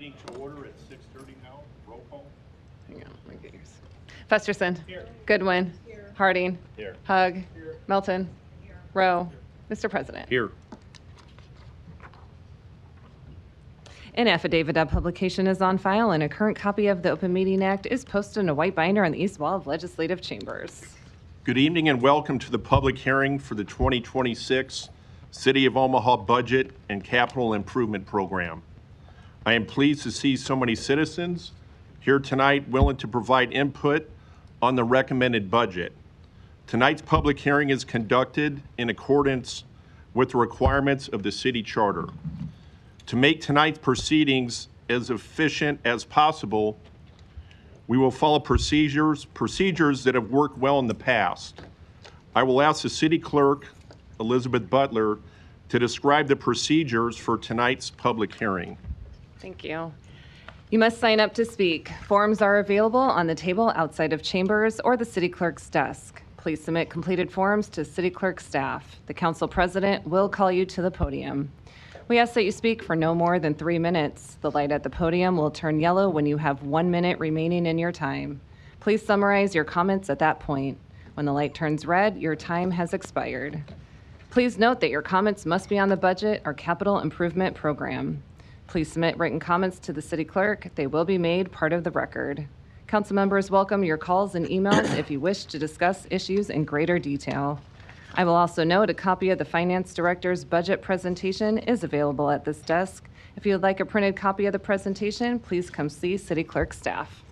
meeting to order at 6:30 now. Roll call. Hang on, let me get yours. Festerson. Here. Goodwin. Here. Harding. Here. Hug. Here. Melton. Here. Rowe. Mr. President. Here. An affidavit of publication is on file, and a current copy of the Open Meeting Act is posted in a white binder on the east wall of Legislative Chambers. Good evening and welcome to the public hearing for the 2026 City of Omaha Budget and Capital Improvement Program. I am pleased to see so many citizens here tonight willing to provide input on the recommended budget. Tonight's public hearing is conducted in accordance with the requirements of the city charter. To make tonight's proceedings as efficient as possible, we will follow procedures that have worked well in the past. I will ask the city clerk, Elizabeth Butler, to describe the procedures for tonight's public hearing. Thank you. You must sign up to speak. Forms are available on the table outside of chambers or the city clerk's desk. Please submit completed forms to city clerk staff. The council president will call you to the podium. We ask that you speak for no more than 3 minutes. The light at the podium will turn yellow when you have 1 minute remaining in your time. Please summarize your comments at that point. When the light turns red, your time has expired. Please note that your comments must be on the budget or capital improvement program. Please submit written comments to the city clerk. They will be made part of the record. Council members welcome your calls and emails if you wish to discuss issues in greater detail. I will also note a copy of the Finance Director's budget presentation is available at this desk. If you would like a printed copy of the presentation, please come see City Clerk staff.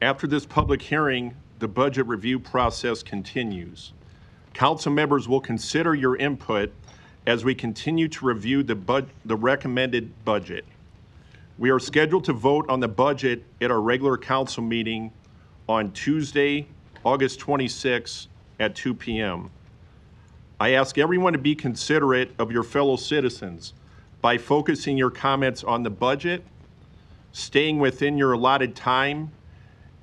After this public hearing, the budget review process continues. Council members will consider your input as we continue to review the recommended budget. We are scheduled to vote on the budget at our regular council meeting on Tuesday, August 26 at 2 p.m. I ask everyone to be considerate of your fellow citizens by focusing your comments on the budget, staying within your allotted time,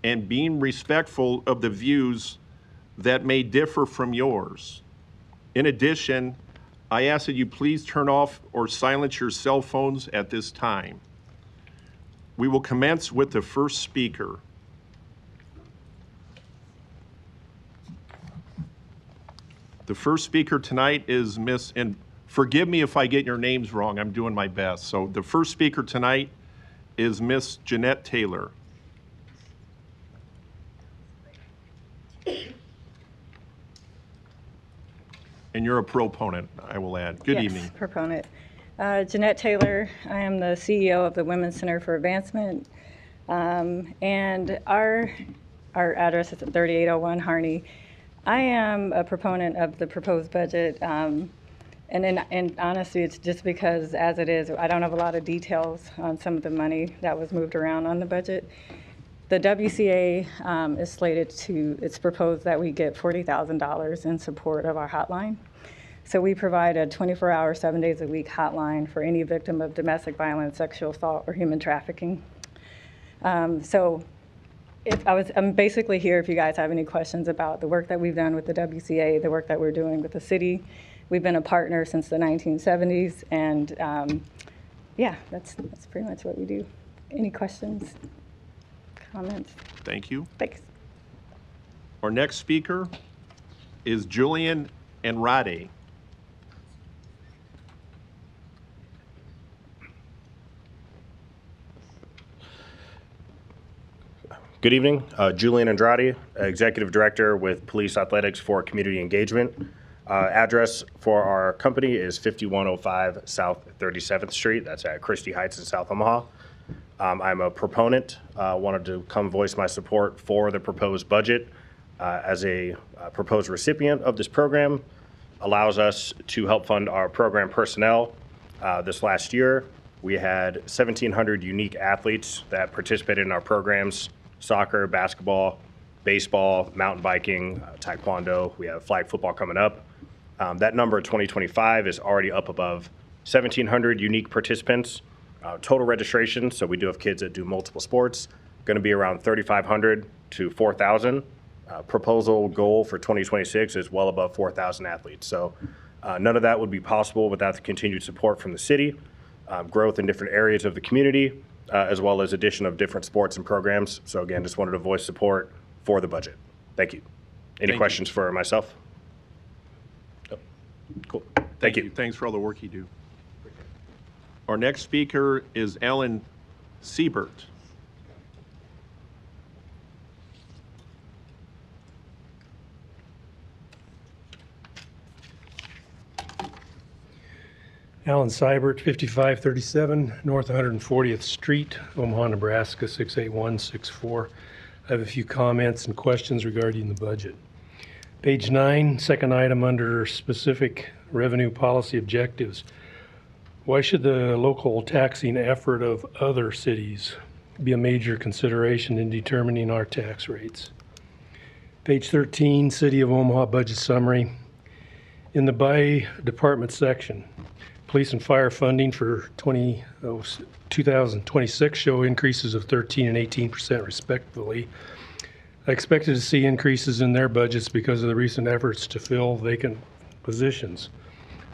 and being respectful of the views that may differ from yours. In addition, I ask that you please turn off or silence your cell phones at this time. We will commence with the first speaker. The first speaker tonight is Miss, and forgive me if I get your names wrong, I'm doing my best. So the first speaker tonight is Miss Jeanette Taylor. And you're a proponent, I will add. Good evening. Yes, proponent. Jeanette Taylor, I am the CEO of the Women's Center for Advancement. And our address is at 3801 Harney. I am a proponent of the proposed budget, and honestly, it's just because, as it is, I don't have a lot of details on some of the money that was moved around on the budget. The WCA is slated to, it's proposed that we get $40,000 in support of our hotline. So we provide a 24-hour, 7 days a week hotline for any victim of domestic violence, sexual assault, or human trafficking. I'm basically here if you guys have any questions about the work that we've done with the WCA, the work that we're doing with the city. We've been a partner since the 1970s, and yeah, that's pretty much what we do. Any questions, comments? Thank you. Thanks. Our next speaker is Julian Andrade. Good evening. Julian Andrade, Executive Director with Police Athletics for Community Engagement. Address for our company is 5105 South 37th Street. That's at Christie Heights in South Omaha. I'm a proponent. Wanted to come voice my support for the proposed budget. As a proposed recipient of this program, allows us to help fund our program personnel. This last year, we had 1,700 unique athletes that participated in our programs: soccer, basketball, baseball, mountain biking, taekwondo. We have flag football coming up. That number in 2025 is already up above 1,700 unique participants. Total registration, so we do have kids that do multiple sports, going to be around 3,500 to 4,000. Proposal goal for 2026 is well above 4,000 athletes. So none of that would be possible without the continued support from the city, growth in different areas of the community, as well as addition of different sports and programs. So again, just wanted to voice support for the budget. Thank you. Any Thank you. questions for myself? Oh, cool. Thank you. Thanks for all the work you do. Our next speaker is Alan Siebert. Alan Seibert, 5537 North 140th Street, Omaha, Nebraska, 68164. I have a few comments and questions regarding the budget. Page 9, second item under specific revenue policy objectives. Why should the local taxing effort of other cities be a major consideration in determining our tax rates? Page 13, City of Omaha budget summary. In the by department section, police and fire funding for 2026 show increases of 13% and 18% respectively. I expected to see increases in their budgets because of the recent efforts to fill vacant positions.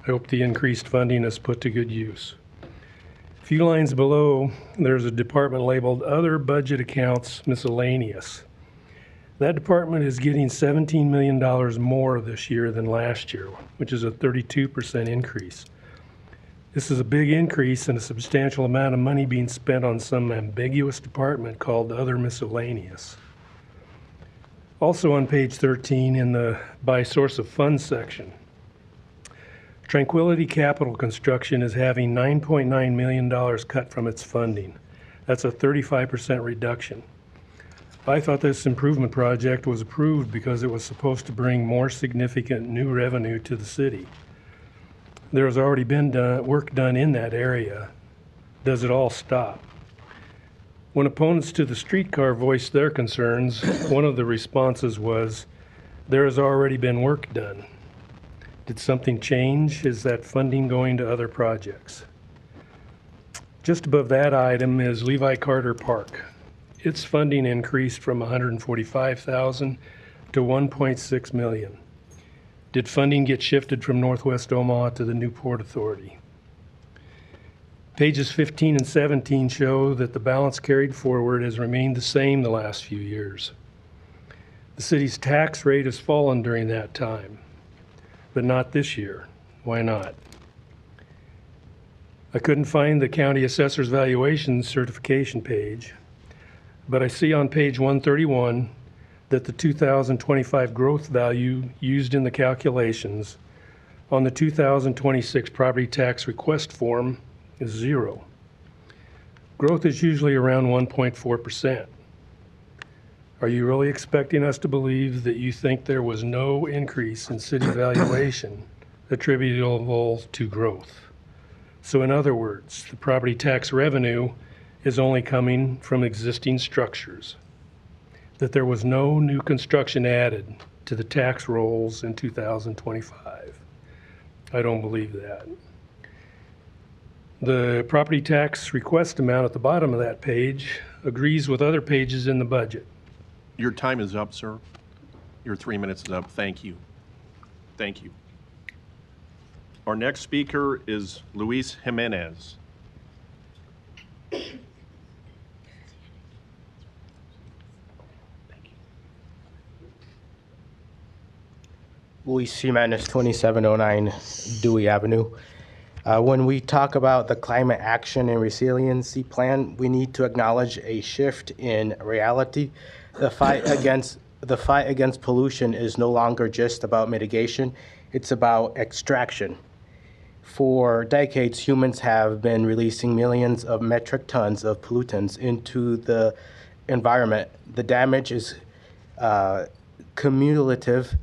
I hope the increased funding is put to good use. A few lines below, there's a department labeled Other Budget Accounts Miscellaneous. That department is getting $17 million more this year than last year, which is a 32% increase. This is a big increase and a substantial amount of money being spent on some ambiguous department called Other Miscellaneous. Also on page 13 in the by source of funds section, Tranquility Capital Construction is having $9.9 million cut from its funding. That's a 35% reduction. I thought this improvement project was approved because it was supposed to bring more significant new revenue to the city. There has already been work done in that area. Does it all stop? When opponents to the streetcar voiced their concerns, one of the responses was, there has already been work done. Did something change? Is that funding going to other projects? Just above that item is Levi Carter Park. Its funding increased from $145,000 to $1.6 million. Did funding get shifted from Northwest Omaha to the new Port Authority? Pages 15 and 17 show that the balance carried forward has remained the same the last few years. The city's tax rate has fallen during that time, but not this year. Why not? I couldn't find the county assessor's valuation certification page, but I see on page 131 that the 2025 growth value used in the calculations on the 2026 property tax request form is 0. Growth is usually around 1.4%. Are you really expecting us to believe that you think there was no increase in city valuation attributable to growth? So in other words, the property tax revenue is only coming from existing structures, that there was no new construction added to the tax rolls in 2025. I don't believe that. The property tax request amount at the bottom of that page agrees with other pages in the budget. Your time is up, sir. Your 3 minutes is up. Thank you. Thank you. Our next speaker is Luis Jimenez. Luis Jimenez, 2709 Dewey Avenue. When we talk about the Climate Action and Resiliency Plan, we need to acknowledge a shift in reality. The fight against pollution is no longer just about mitigation, it's about extraction. For decades, humans have been releasing millions of metric tons of pollutants into the environment. The damage is cumulative,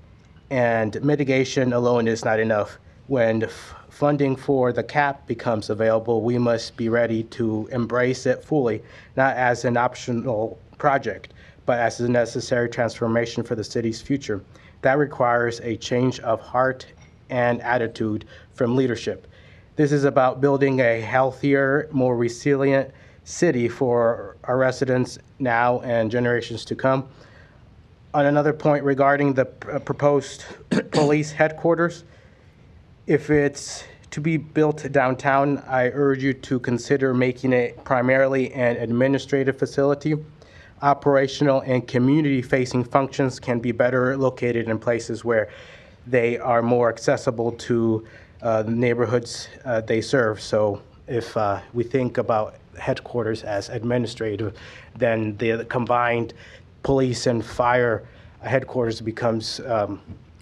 and mitigation alone is not enough. When funding for the cap becomes available, we must be ready to embrace it fully, not as an optional project, but as a necessary transformation for the city's future. That requires a change of heart and attitude from leadership. This is about building a healthier, more resilient city for our residents now and generations to come. On another point regarding the proposed police headquarters, if it's to be built downtown, I urge you to consider making it primarily an administrative facility. Operational and community-facing functions can be better located in places where they are more accessible to the neighborhoods they serve. So if we think about headquarters as administrative, then the combined police and fire headquarters becomes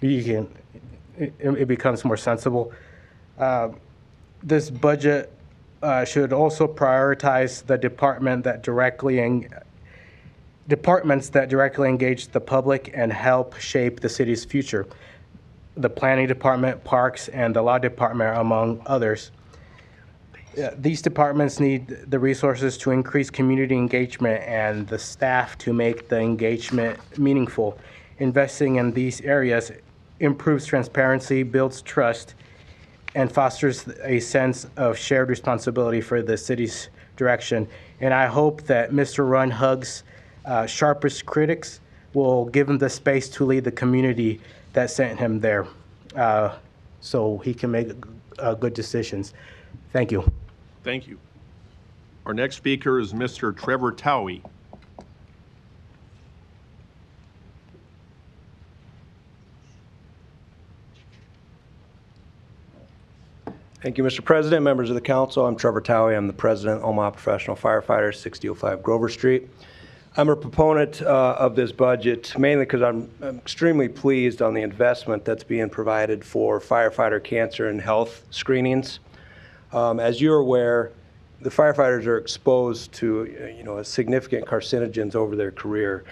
it becomes more sensible. This budget should also prioritize the departments that directly engage the public and help shape the city's future. The planning department, parks, and the law department, among others. These departments need the resources to increase community engagement and the staff to make the engagement meaningful. Investing in these areas improves transparency, builds trust, and fosters a sense of shared responsibility for the city's direction. And I hope that Mr. Runhug's sharpest critics will give him the space to lead the community that sent him there, so he can make good decisions. Thank you. Thank you. Our next speaker is Mr. Trevor Towie. Thank you, Mr. President, members of the council. I'm Trevor Towie. I'm the president, Omaha Professional Firefighters, 6005 Grover Street. I'm a proponent of this budget mainly because I'm extremely pleased on the investment that's being provided for firefighter cancer and health screenings. As you're aware, the firefighters are exposed to significant carcinogens over their career.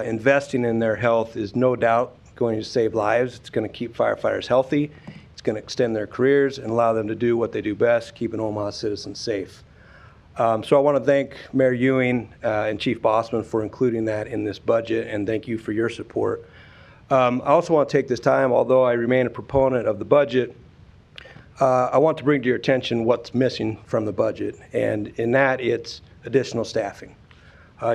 Investing in their health is no doubt going to save lives. It's going to keep firefighters healthy. It's going to extend their careers and allow them to do what they do best, keeping Omaha citizens safe. So I want to thank Mayor Ewing and Chief Bossman for including that in this budget, and thank you for your support. I also want to take this time, although I remain a proponent of the budget, I want to bring to your attention what's missing from the budget, and in that it's additional staffing.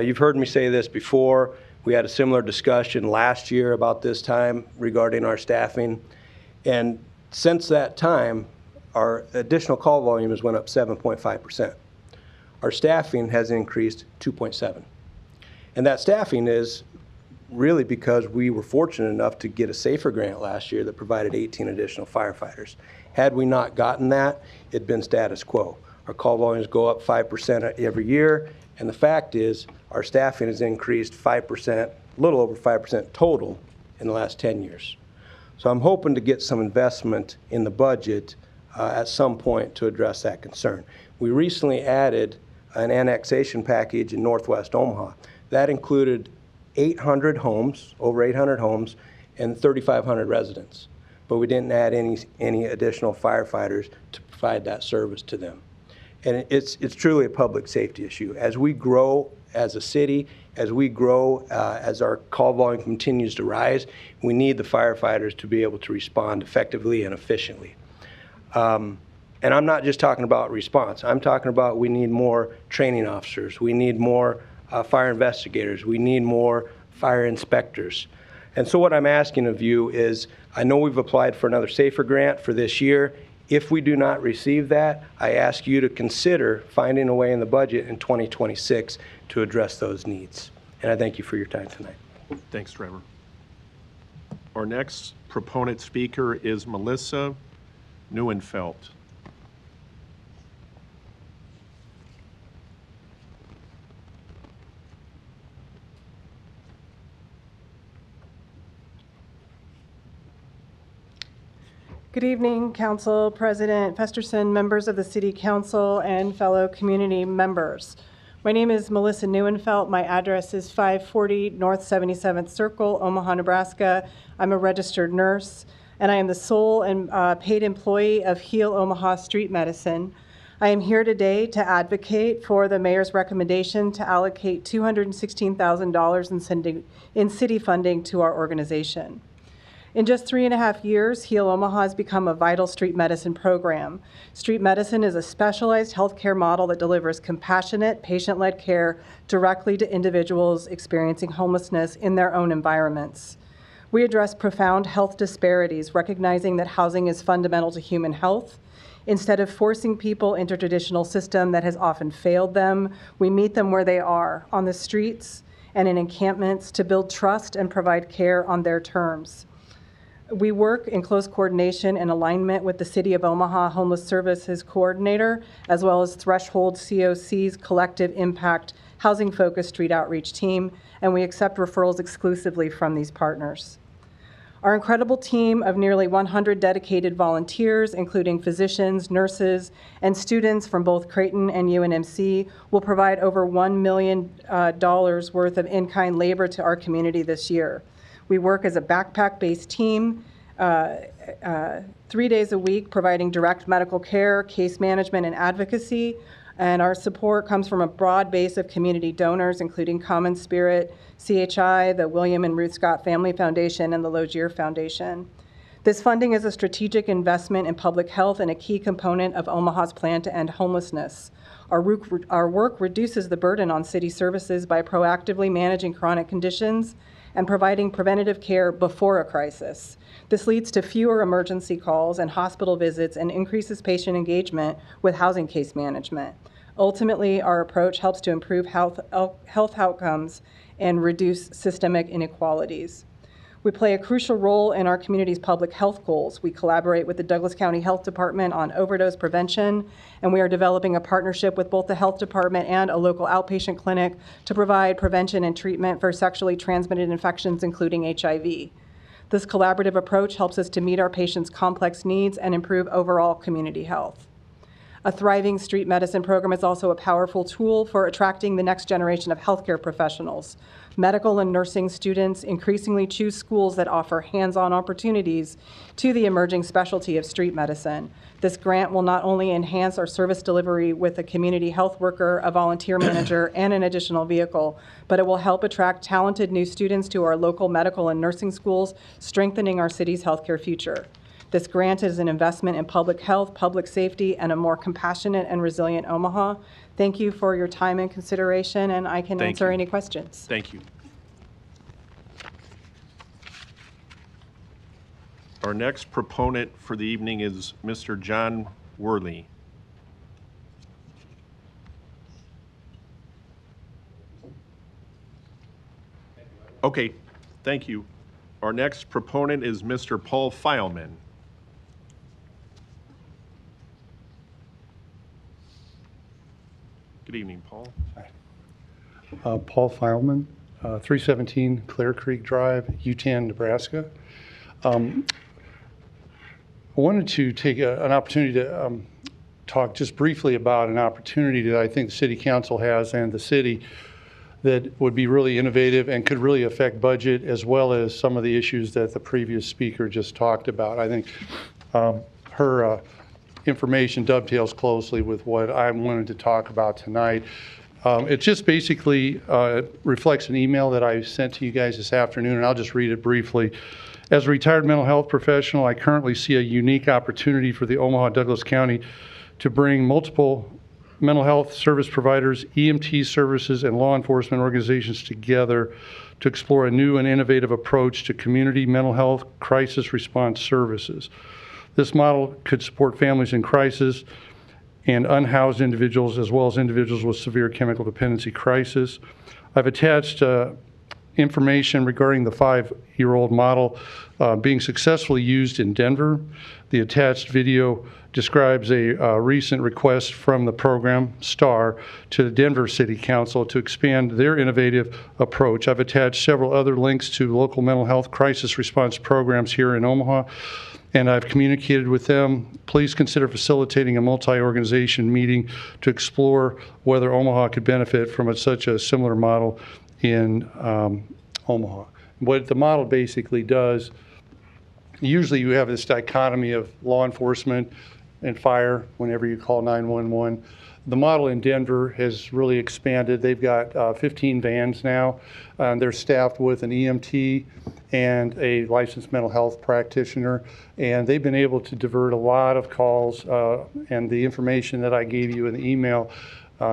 You've heard me say this before. We had a similar discussion last year about this time regarding our staffing, and since that time, our additional call volume has went up 7.5%. Our staffing has increased 2.7%. And that staffing is really because we were fortunate enough to get a SAFER grant last year that provided 18 additional firefighters. Had we not gotten that, it'd been status quo. Our call volumes go up 5% every year, and the fact is our staffing has increased 5%, a little over 5% total in the last 10 years. So I'm hoping to get some investment in the budget at some point to address that concern. We recently added an annexation package in Northwest Omaha. That included 800 homes, over 800 homes, and 3,500 residents. But we didn't add any additional firefighters to provide that service to them. And it's truly a public safety issue. As we grow as a city, as we grow, as our call volume continues to rise, we need the firefighters to be able to respond effectively and efficiently. And I'm not just talking about response. I'm talking about we need more training officers. We need more fire investigators. We need more fire inspectors. And so what I'm asking of you is, I know we've applied for another SAFER grant for this year. If we do not receive that, I ask you to consider finding a way in the budget in 2026 to address those needs. And I thank you for your time tonight. Thanks, Trevor. Our next proponent speaker is Melissa Neuenfeld. Good evening, Council President Festerson, members of the City Council, and fellow community members. My name is Melissa Neuenfeld. My address is 540 North 77th Circle, Omaha, Nebraska. I'm a registered nurse, and I am the sole and paid employee of Heal Omaha Street Medicine. I am here today to advocate for the mayor's recommendation to allocate $216,000 in city funding to our organization. In just 3.5 years, Heal Omaha has become a vital street medicine program. Street medicine is a specialized healthcare model that delivers compassionate, patient-led care directly to individuals experiencing homelessness in their own environments. We address profound health disparities, recognizing that housing is fundamental to human health, Instead of forcing people into a traditional system that has often failed them, we meet them where they are, on the streets and in encampments, to build trust and provide care on their terms. We work in close coordination and alignment with the City of Omaha Homeless Services Coordinator, as well as Threshold COC's Collective Impact Housing-Focused Street Outreach Team, and we accept referrals exclusively from these partners. Our incredible team of nearly 100 dedicated volunteers, including physicians, nurses, and students from both Creighton and UNMC, will provide over $1 million worth of in-kind labor to our community this year. We work as a backpack-based team 3 days a week, providing direct medical care, case management, and advocacy. And our support comes from a broad base of community donors, including Common Spirit, CHI, the William and Ruth Scott Family Foundation, and the Logier Foundation. This funding is a strategic investment in public health and a key component of Omaha's plan to end homelessness. Our work reduces the burden on city services by proactively managing chronic conditions and providing preventative care before a crisis. This leads to fewer emergency calls and hospital visits and increases patient engagement with housing case management. Ultimately, our approach helps to improve health outcomes and reduce systemic inequalities. We play a crucial role in our community's public health goals. We collaborate with the Douglas County Health Department on overdose prevention, and we are developing a partnership with both the health department and a local outpatient clinic to provide prevention and treatment for sexually transmitted infections, including HIV. This collaborative approach helps us to meet our patients' complex needs and improve overall community health. A thriving street medicine program is also a powerful tool for attracting the next generation of healthcare professionals. Medical and nursing students increasingly choose schools that offer hands-on opportunities to the emerging specialty of street medicine. This grant will not only enhance our service delivery with a community health worker, a volunteer manager, and an additional vehicle, but it will help attract talented new students to our local medical and nursing schools, strengthening our city's healthcare future. This grant is an investment in public health, public safety, and a more compassionate and resilient Omaha. Thank you for your time and consideration, and I can answer any questions. Thank you. Our next proponent for the evening is Mr. John Worley. Okay, thank you. Our next proponent is Mr. Paul Feilman. Good evening, Paul. Hi. Paul Feilman, 317 Clear Creek Drive, Utan, Nebraska. I wanted to take an opportunity to talk just briefly about an opportunity that I think the City Council has and the city that would be really innovative and could really affect budget, as well as some of the issues that the previous speaker just talked about. I think her information dovetails closely with what I wanted to talk about tonight. It just basically reflects an email that I sent to you guys this afternoon, and I'll just read it briefly. As a retired mental health professional, I currently see a unique opportunity for the Omaha Douglas County to bring multiple mental health service providers, EMT services, and law enforcement organizations together to explore a new and innovative approach to community mental health crisis response services. This model could support families in crisis and unhoused individuals, as well as individuals with severe chemical dependency crisis. I've attached information regarding the 5-year-old model being successfully used in Denver. The attached video describes a recent request from the program, STAR, to the Denver City Council to expand their innovative approach. I've attached several other links to local mental health crisis response programs here in Omaha, and I've communicated with them. Please consider facilitating a multi-organization meeting to explore whether Omaha could benefit from such a similar model in Omaha. What the model basically does, usually you have this dichotomy of law enforcement and fire whenever you call 911. The model in Denver has really expanded. They've got 15 vans now. They're staffed with an EMT and a licensed mental health practitioner, and they've been able to divert a lot of calls, and the information that I gave you in the email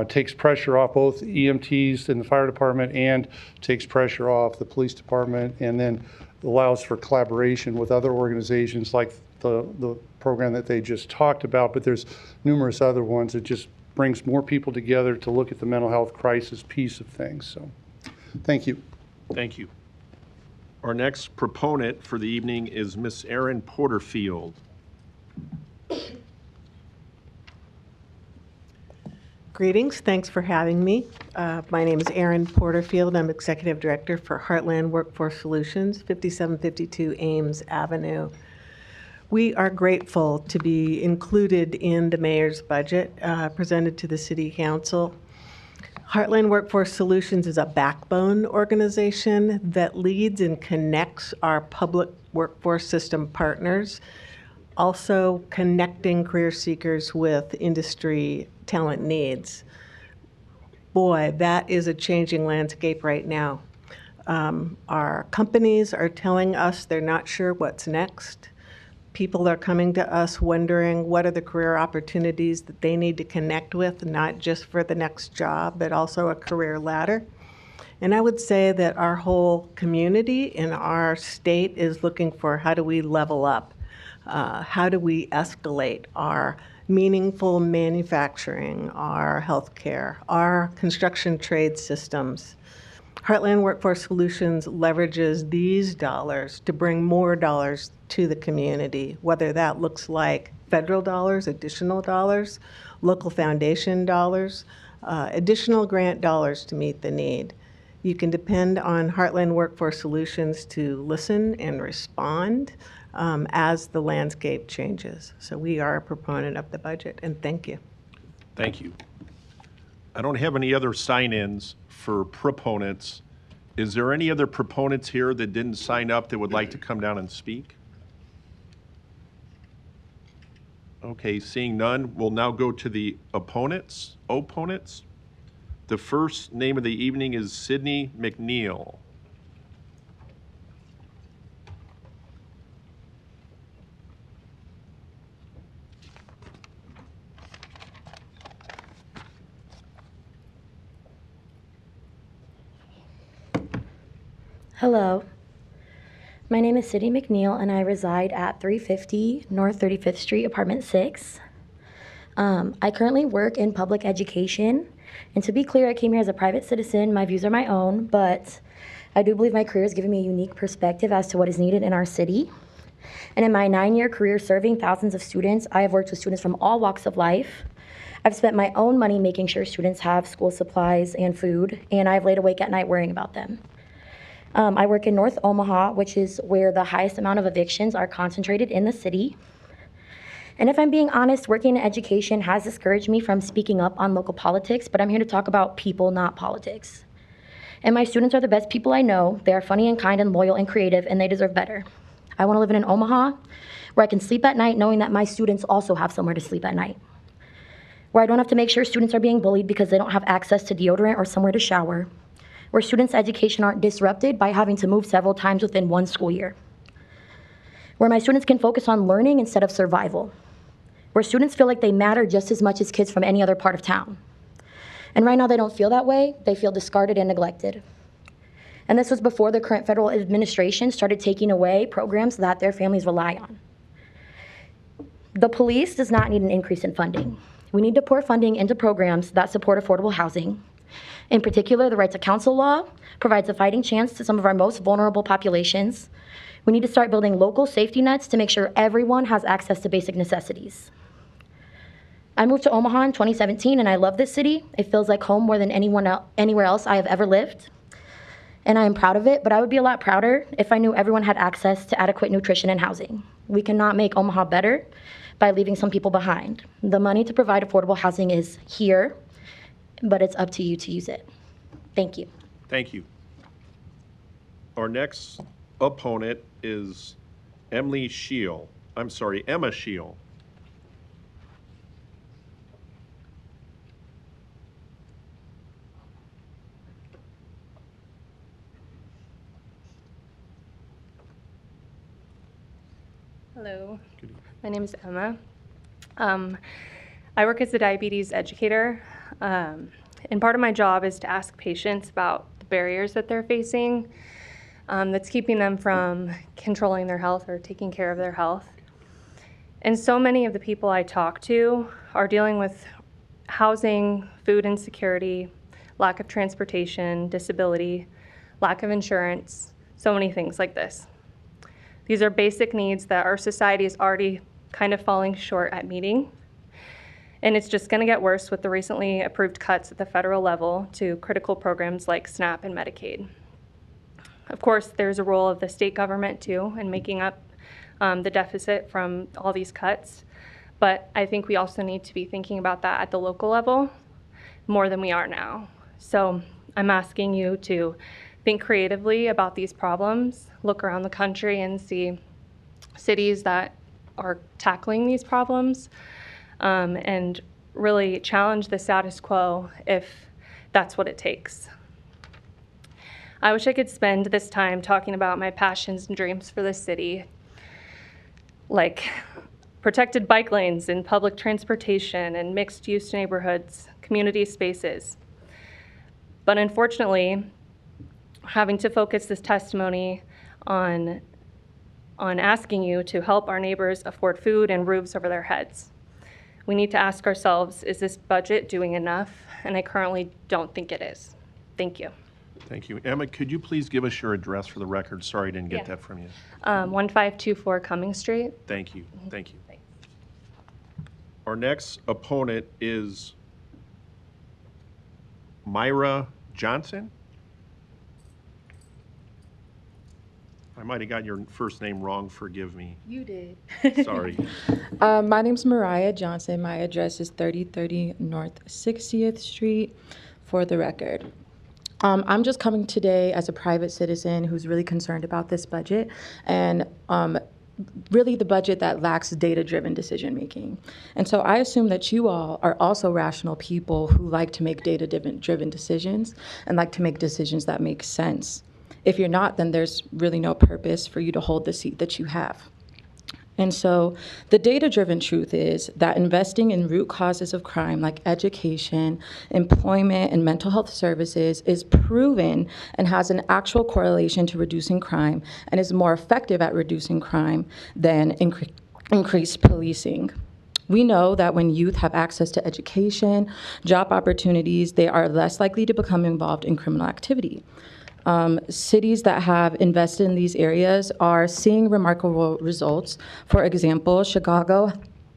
takes pressure off both EMTs in the fire department and takes pressure off the police department, and then allows for collaboration with other organizations like the program that they just talked about, but there's numerous other ones that just brings more people together to look at the mental health crisis piece of things. So thank you. Thank you. Our next proponent for the evening is Miss Erin Porterfield. Greetings, thanks for having me. My name is Erin Porterfield. I'm Executive Director for Heartland Workforce Solutions, 5752 Ames Avenue. We are grateful to be included in the mayor's budget presented to the City Council. Heartland Workforce Solutions is a backbone organization that leads and connects our public workforce system partners, also connecting career seekers with industry talent needs. Boy, that is a changing landscape right now. Our companies are telling us they're not sure what's next. People are coming to us wondering what are the career opportunities that they need to connect with, not just for the next job, but also a career ladder. And I would say that our whole community in our state is looking for how do we level up? How do we escalate our meaningful manufacturing, our healthcare, our construction trade systems? Heartland Workforce Solutions leverages these dollars to bring more dollars to the community, whether that looks like federal dollars, additional dollars, local foundation dollars, additional grant dollars to meet the need. You can depend on Heartland Workforce Solutions to listen and respond as the landscape changes. So we are a proponent of the budget, and thank you. Thank you. I don't have any other sign-ins for proponents. Is there any other proponents here that didn't sign up that would like to come down and speak? Okay, seeing none, we'll now go to the opponents. The first name of the evening is Sydney McNeil. Hello, my name is Sydney McNeil and I reside at 350 North 35th Street, Apartment 6. I currently work in public education, and to be clear, I came here as a private citizen. My views are my own, but I do believe my career has given me a unique perspective as to what is needed in our city. And in my 9-year career serving thousands of students, I have worked with students from all walks of life. I've spent my own money making sure students have school supplies and food, and I've laid awake at night worrying about them. I work in North Omaha, which is where the highest amount of evictions are concentrated in the city. And if I'm being honest, working in education has discouraged me from speaking up on local politics, but I'm here to talk about people, not politics. And my students are the best people I know. They are funny and kind and loyal and creative, and they deserve better. I want to live in an Omaha where I can sleep at night knowing that my students also have somewhere to sleep at night. Where I don't have to make sure students are being bullied because they don't have access to deodorant or somewhere to shower. Where students' education aren't disrupted by having to move several times within one school year. Where my students can focus on learning instead of survival. Where students feel like they matter just as much as kids from any other part of town. And right now they don't feel that way. They feel discarded and neglected. And this was before the current federal administration started taking away programs that their families rely on. The police does not need an increase in funding. We need to pour funding into programs that support affordable housing. In particular, the Right to Counsel law provides a fighting chance to some of our most vulnerable populations. We need to start building local safety nets to make sure everyone has access to basic necessities. I moved to Omaha in 2017 and I love this city. It feels like home more than anywhere else I have ever lived. And I am proud of it, but I would be a lot prouder if I knew everyone had access to adequate nutrition and housing. We cannot make Omaha better by leaving some people behind. The money to provide affordable housing is here, but it's up to you to use it. Thank you. Thank you. Our next opponent is Emma Scheel. Hello, my name is Emma. I work as a diabetes educator, and part of my job is to ask patients about the barriers that they're facing that's keeping them from controlling their health or taking care of their health. And so many of the people I talk to are dealing with housing, food insecurity, lack of transportation, disability, lack of insurance, so many things like this. These are basic needs that our society is already kind of falling short at meeting. And it's just going to get worse with the recently approved cuts at the federal level to critical programs like SNAP and Medicaid. Of course, there's a role of the state government too in making up the deficit from all these cuts. But I think we also need to be thinking about that at the local level more than we are now. So I'm asking you to think creatively about these problems, look around the country and see cities that are tackling these problems, and really challenge the status quo if that's what it takes. I wish I could spend this time talking about my passions and dreams for this city, like protected bike lanes and public transportation and mixed-use neighborhoods, community spaces. But unfortunately, having to focus this testimony on asking you to help our neighbors afford food and roofs over their heads. We need to ask ourselves, is this budget doing enough? And I currently don't think it is. Thank you. Thank you. Emma, could you please give us your address for the record? Sorry I didn't get that from you. 1524 Cumming Street. Thank you. Thank you. Our next opponent is Myra Johnson. I might have got your first name wrong. Forgive me. You did. Sorry. My name's Mariah Johnson. My address is 3030 North 60th Street, for the record. I'm just coming today as a private citizen who's really concerned about this budget and really the budget that lacks data-driven decision-making. And so I assume that you all are also rational people who like to make data-driven decisions and like to make decisions that make sense. If you're not, then there's really no purpose for you to hold the seat that you have. And so the data-driven truth is that investing in root causes of crime like education, employment, and mental health services is proven and has an actual correlation to reducing crime and is more effective at reducing crime than increased policing. We know that when youth have access to education, job opportunities, they are less likely to become involved in criminal activity. Cities that have invested in these areas are seeing remarkable results. For example, Chicago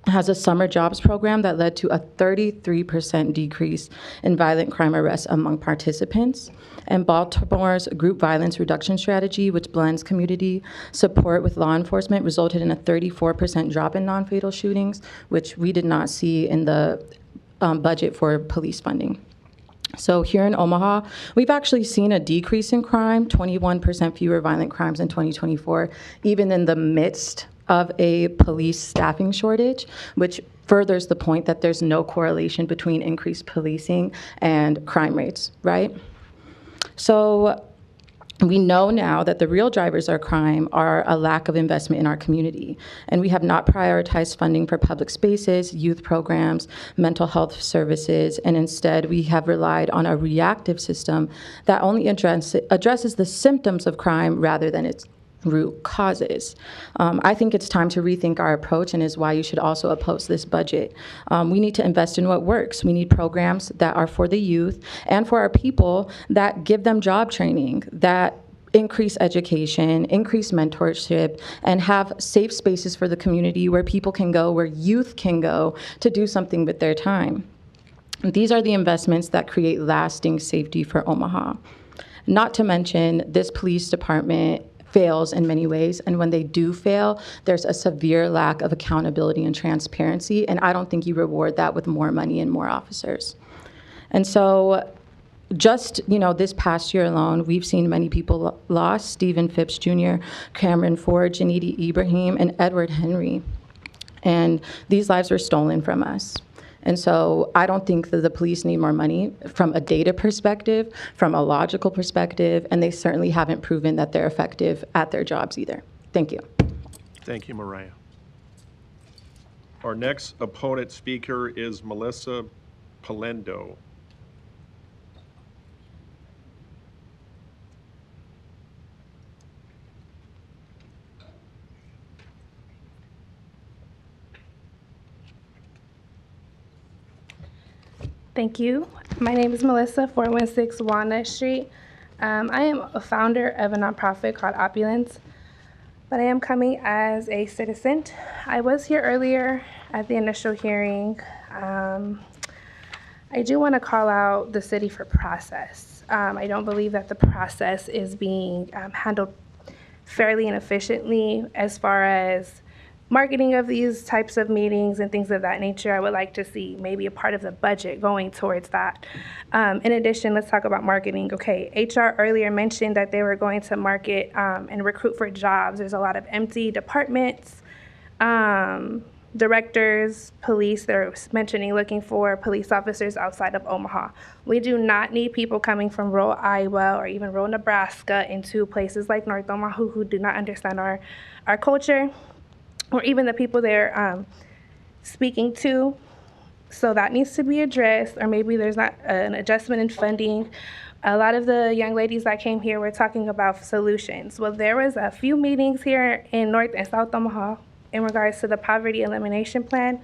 has a summer jobs program that led to a 33% decrease in violent crime arrests among participants. And Baltimore's group violence reduction strategy, which blends community support with law enforcement, resulted in a 34% drop in non-fatal shootings, which we did not see in the budget for police funding. So here in Omaha, we've actually seen a decrease in crime, 21% fewer violent crimes in 2024, even in the midst of a police staffing shortage, which furthers the point that there's no correlation between increased policing and crime rates, right? So we know now that the real drivers of crime are a lack of investment in our community, and we have not prioritized funding for public spaces, youth programs, mental health services, and instead we have relied on a reactive system that only addresses the symptoms of crime rather than its root causes. I think it's time to rethink our approach, and is why you should also oppose this budget. We need to invest in what works. We need programs that are for the youth and for our people that give them job training, that increase education, increase mentorship, and have safe spaces for the community where people can go, where youth can go to do something with their time. These are the investments that create lasting safety for Omaha. Not to mention, this police department fails in many ways, and when they do fail, there's a severe lack of accountability and transparency, and I don't think you reward that with more money and more officers. And so just, this past year alone, we've seen many people lost: Stephen Phipps Jr., Cameron Ford, Janidi Ibrahim, and Edward Henry. And these lives were stolen from us. And so I don't think that the police need more money from a data perspective, from a logical perspective, and they certainly haven't proven that they're effective at their jobs either. Thank you. Thank you, Mariah. Our next opponent speaker is Melissa Palendo. Thank you. My name is Melissa, 416 Walnut Street. I am a founder of a nonprofit called Opulence, but I am coming as a citizen. I was here earlier at the initial hearing. I do want to call out the city for process. I don't believe that the process is being handled fairly and efficiently as far as marketing of these types of meetings and things of that nature. I would like to see maybe a part of the budget going towards that. In addition, let's talk about marketing. Okay, HR earlier mentioned that they were going to market and recruit for jobs. There's a lot of empty departments, directors, police. They're mentioning looking for police officers outside of Omaha. We do not need people coming from rural Iowa or even rural Nebraska into places like North Omaha who do not understand our culture, or even the people they're speaking to. So that needs to be addressed, or maybe there's not an adjustment in funding. A lot of the young ladies that came here were talking about solutions. Well, there was a few meetings here in North and South Omaha in regards to the poverty elimination plan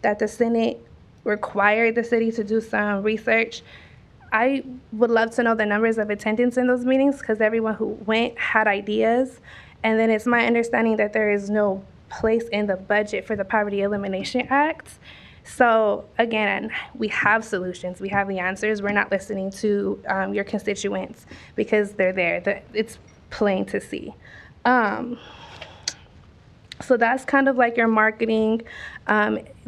that the Senate required the city to do some research. I would love to know the numbers of attendance in those meetings because everyone who went had ideas. And then it's my understanding that there is no place in the budget for the Poverty Elimination Act. So again, we have solutions, we have the answers. We're not listening to your constituents because they're there. It's plain to see. So that's kind of like your marketing.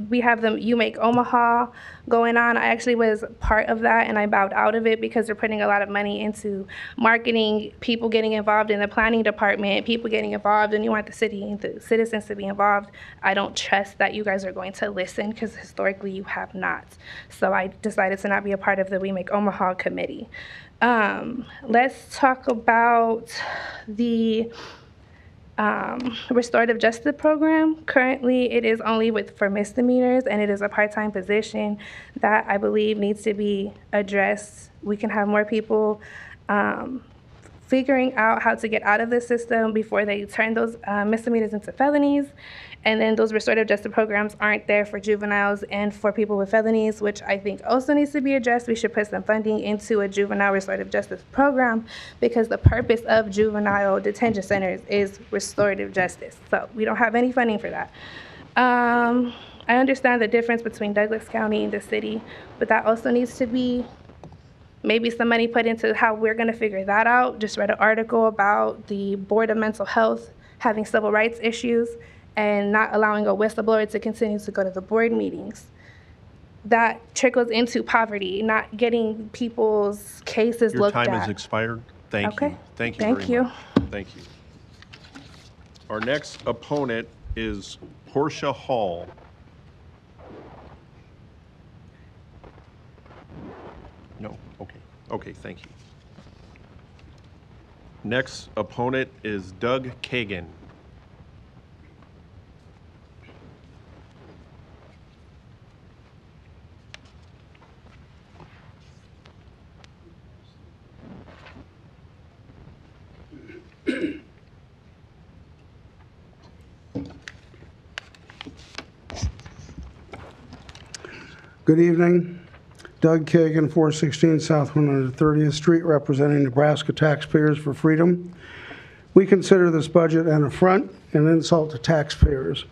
We have the You Make Omaha going on. I actually was part of that and I bowed out of it because they're putting a lot of money into marketing, people getting involved in the planning department, people getting involved, and you want the city and the citizens to be involved. I don't trust that you guys are going to listen because historically you have not. So I decided to not be a part of the We Make Omaha committee. Let's talk about the restorative justice program. Currently, it is only for misdemeanors, and it is a part-time position that I believe needs to be addressed. We can have more people figuring out how to get out of the system before they turn those misdemeanors into felonies. And then those restorative justice programs aren't there for juveniles and for people with felonies, which I think also needs to be addressed. We should put some funding into a juvenile restorative justice program because the purpose of juvenile detention centers is restorative justice. So we don't have any funding for that. I understand the difference between Douglas County and the city, but that also needs to be maybe some money put into how we're going to figure that out. Just read an article about the Board of Mental Health having civil rights issues and not allowing a whistleblower to continue to go to the board meetings. That trickles into poverty, not getting people's cases looked at. Your time has expired. Thank you. Thank you very much. Thank you. Our next opponent is Portia Hall. No, okay. Okay, thank you. Next opponent is Doug Kagan. Good evening. Doug Kagan, 416 South 130th Street, representing Nebraska Taxpayers for Freedom. We consider this budget an affront and insult to taxpayers.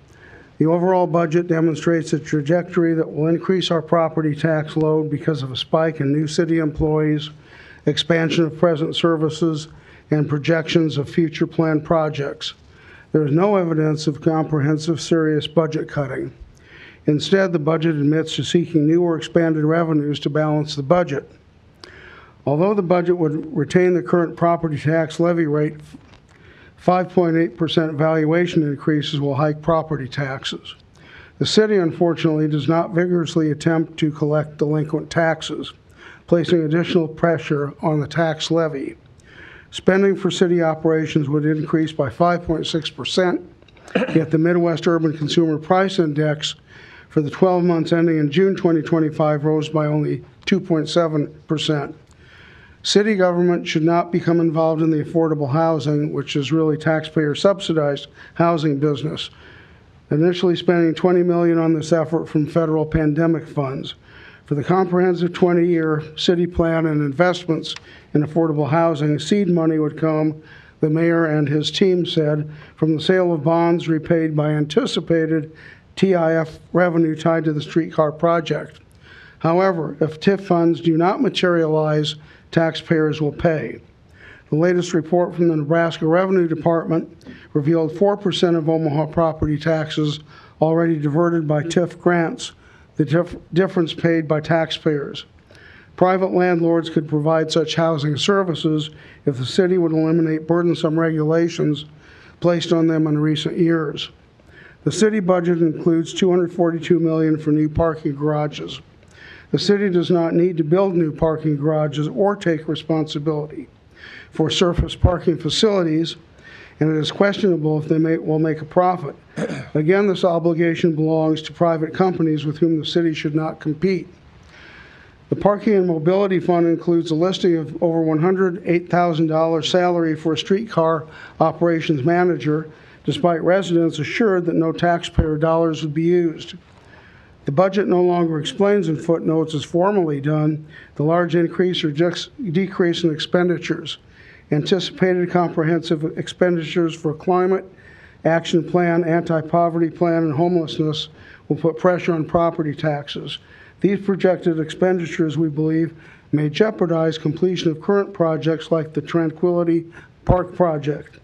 The overall budget demonstrates a trajectory that will increase our property tax load because of a spike in new city employees, expansion of present services, and projections of future planned projects. There is no evidence of comprehensive, serious budget cutting. Instead, the budget admits to seeking new or expanded revenues to balance the budget. Although the budget would retain the current property tax levy rate, 5.8% valuation increases will hike property taxes. The city, unfortunately, does not vigorously attempt to collect delinquent taxes, placing additional pressure on the tax levy. Spending for city operations would increase by 5.6%, yet the Midwest Urban Consumer Price Index for the 12 months ending in June 2025 rose by only 2.7%. City government should not become involved in the affordable housing, which is really taxpayer-subsidized housing business. Initially spending $20 million on this effort from federal pandemic funds. For the comprehensive 20-year city plan and investments in affordable housing, seed money would come, the mayor and his team said, from the sale of bonds repaid by anticipated TIF revenue tied to the streetcar project. However, if TIF funds do not materialize, taxpayers will pay. The latest report from the Nebraska Revenue Department revealed 4% of Omaha property taxes already diverted by TIF grants, the difference paid by taxpayers. Private landlords could provide such housing services if the city would eliminate burdensome regulations placed on them in recent years. The city budget includes $242 million for new parking garages. The city does not need to build new parking garages or take responsibility for surface parking facilities, and it is questionable if they will make a profit. Again, this obligation belongs to private companies with whom the city should not compete. The Parking and Mobility Fund includes a listing of over $108,000 salary for a streetcar operations manager, despite residents assured that no taxpayer dollars would be used. The budget no longer explains in footnotes, as formally done, the large increase or decrease in expenditures. Anticipated comprehensive expenditures for climate action plan, anti-poverty plan, and homelessness will put pressure on property taxes. These projected expenditures, we believe, may jeopardize completion of current projects like the Tranquility Park project.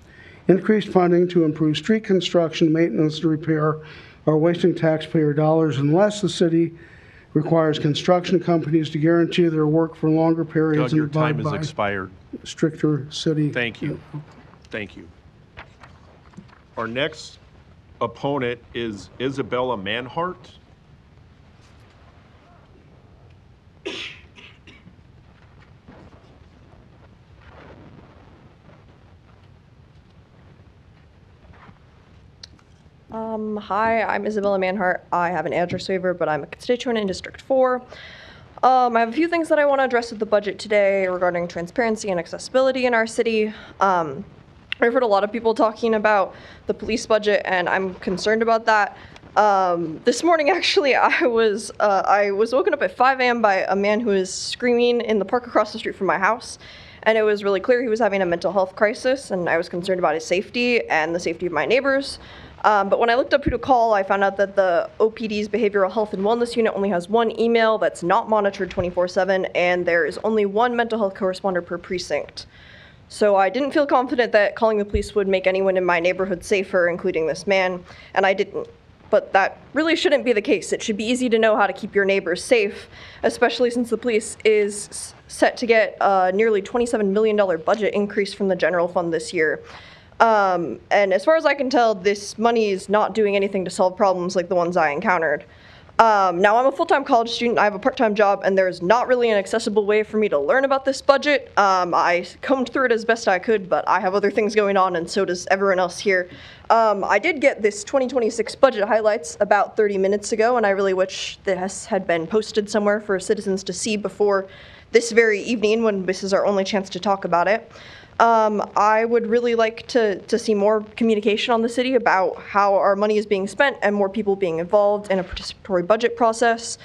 Increased funding to improve street construction, maintenance, and repair are wasting taxpayer dollars unless the city requires construction companies to guarantee their work for longer periods. Doug, your and time abide has by expired. stricter city. Thank you. Thank you. Our next opponent is Isabella Manhart. Hi, I'm Isabella Manhart. I have an address waiver, but I'm a constituent in District 4. I have a few things that I want to address with the budget today regarding transparency and accessibility in our city. I've heard a lot of people talking about the police budget, and I'm concerned about that. This morning, actually, I was woken up at 5 a.m. by a man who was screaming in the park across the street from my house. And it was really clear he was having a mental health crisis, and I was concerned about his safety and the safety of my neighbors. But when I looked up who to call, I found out that the OPD's Behavioral Health and Wellness Unit only has one email that's not monitored 24/7, and there is only one mental health correspondent per precinct. So I didn't feel confident that calling the police would make anyone in my neighborhood safer, including this man, and I didn't. But that really shouldn't be the case. It should be easy to know how to keep your neighbors safe, especially since the police is set to get a nearly $27 million budget increase from the general fund this year. And as far as I can tell, this money is not doing anything to solve problems like the ones I encountered. Now, I'm a full-time college student, I have a part-time job, and there's not really an accessible way for me to learn about this budget. I combed through it as best I could, but I have other things going on, and so does everyone else here. I did get this 2026 budget highlights about 30 minutes ago, and I really wish this had been posted somewhere for citizens to see before this very evening, when this is our only chance to talk about it. I would really like to see more communication on the city about how our money is being spent and more people being involved in a participatory budget process.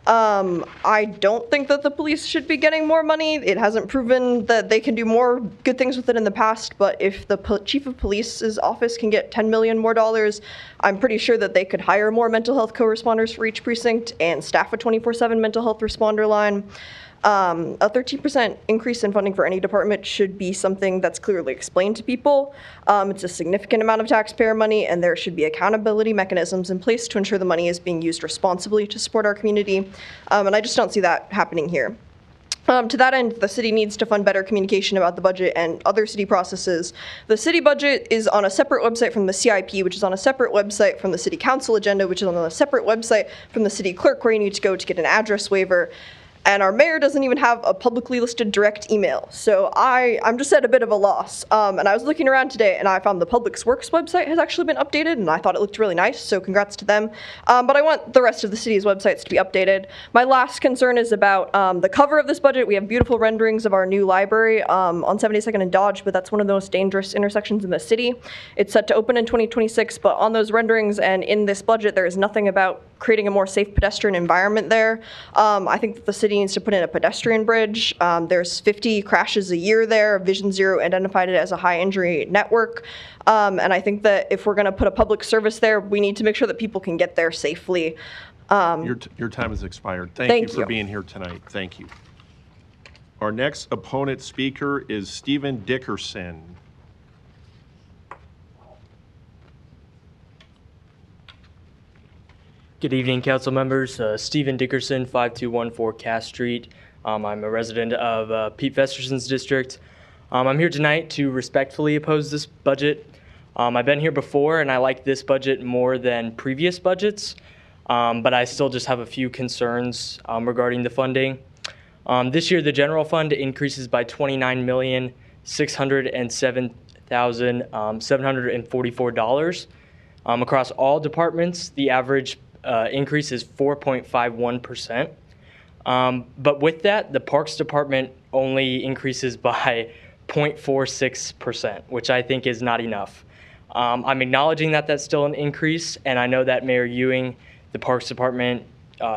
I don't think that the police should be getting more money. It hasn't proven that they can do more good things with it in the past, but if the chief of police's office can get $10 million more, I'm pretty sure that they could hire more mental health co-responders for each precinct and staff a 24/7 mental health responder line. A 13% increase in funding for any department should be something that's clearly explained to people. It's a significant amount of taxpayer money, and there should be accountability mechanisms in place to ensure the money is being used responsibly to support our community. And I just don't see that happening here. To that end, the city needs to fund better communication about the budget and other city processes. The city budget is on a separate website from the CIP, which is on a separate website from the city council agenda, which is on a separate website from the city clerk, where you need to go to get an address waiver. And our mayor doesn't even have a publicly listed direct email. So I'm just at a bit of a loss. And I was looking around today, and I found the Public Works website has actually been updated, and I thought it looked really nice, so congrats to them. But I want the rest of the city's websites to be updated. My last concern is about the cover of this budget. We have beautiful renderings of our new library on 72nd and Dodge, but that's one of the most dangerous intersections in the city. It's set to open in 2026, but on those renderings and in this budget, there is nothing about creating a more safe pedestrian environment there. I think that the city needs to put in a pedestrian bridge. There's 50 crashes a year there. Vision Zero identified it as a high injury network. And I think that if we're going to put a public service there, we need to make sure that people can get there safely. Your time has expired. Thank you for being here tonight. Thank you. Our next opponent speaker is Stephen Dickerson. Good evening, council members. Stephen Dickerson, 5214 Cass Street. I'm a resident of Pete Festerson's district. I'm here tonight to respectfully oppose this budget. I've been here before, and I like this budget more than previous budgets, but I still just have a few concerns regarding the funding. This year, the general fund increases by $29,607,744. Across all departments, the average increase is 4.51%. But with that, the Parks Department only increases by 0.46%, which I think is not enough. I'm acknowledging that that's still an increase, and I know that Mayor Ewing, the Parks Department,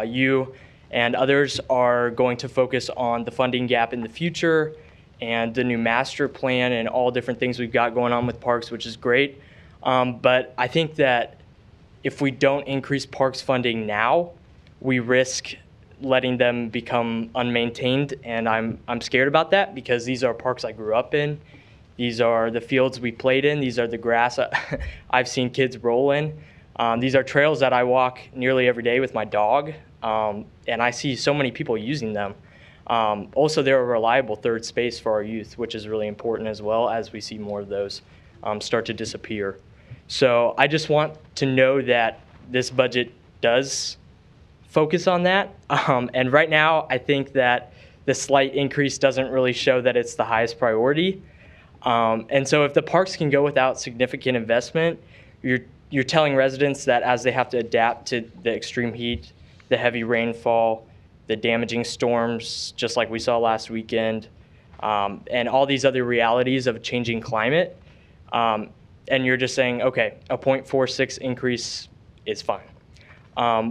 you, and others are going to focus on the funding gap in the future and the new master plan and all different things we've got going on with parks, which is great. But I think that if we don't increase parks funding now, we risk letting them become unmaintained, and I'm scared about that because these are parks I grew up in. These are the fields we played in. These are the grass I've seen kids roll in. These are trails that I walk nearly every day with my dog, and I see so many people using them. Also, they're a reliable third space for our youth, which is really important as well as we see more of those start to disappear. So I just want to know that this budget does focus on that. And right now, I think that the slight increase doesn't really show that it's the highest priority. And so if the parks can go without significant investment, you're telling residents that as they have to adapt to the extreme heat, the heavy rainfall, the damaging storms, just like we saw last weekend, and all these other realities of a changing climate, and you're just saying, okay, a 0.46 increase is fine,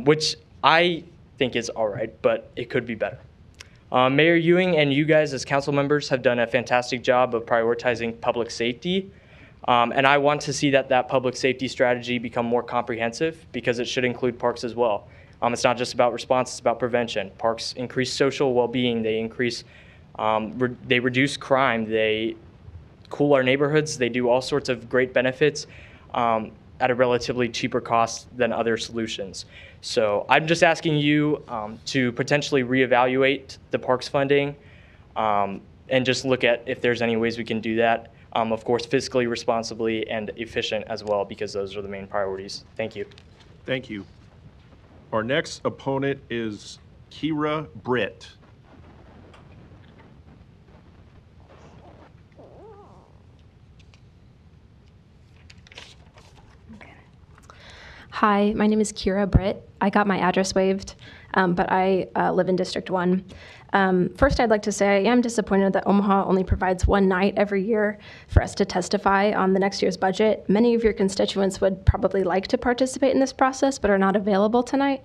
which I think is all right, but it could be better. Mayor Ewing and you guys as council members have done a fantastic job of prioritizing public safety. And I want to see that public safety strategy become more comprehensive because it should include parks as well. It's not just about response, it's about prevention. Parks increase social well-being, they increase, they reduce crime, they cool our neighborhoods, they do all sorts of great benefits at a relatively cheaper cost than other solutions. So I'm just asking you to potentially reevaluate the parks funding and just look at if there's any ways we can do that. Of course, fiscally responsibly and efficient as well, because those are the main priorities. Thank you. Thank you. Our next opponent is Kira Britt. Hi, my name is Kira Britt. I got my address waived, but I live in District 1. First, I'd like to say I am disappointed that Omaha only provides one night every year for us to testify on the next year's budget. Many of your constituents would probably like to participate in this process, but are not available tonight.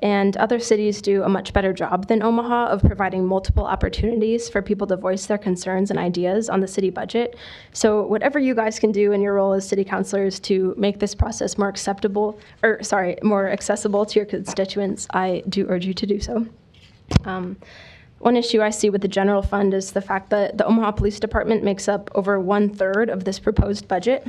And other cities do a much better job than Omaha of providing multiple opportunities for people to voice their concerns and ideas on the city budget. So whatever you guys can do in your role as city councilors to make this process more more accessible to your constituents, I do urge you to do so. One issue I see with the general fund is the fact that the Omaha Police Department makes up over 1/3 of this proposed budget.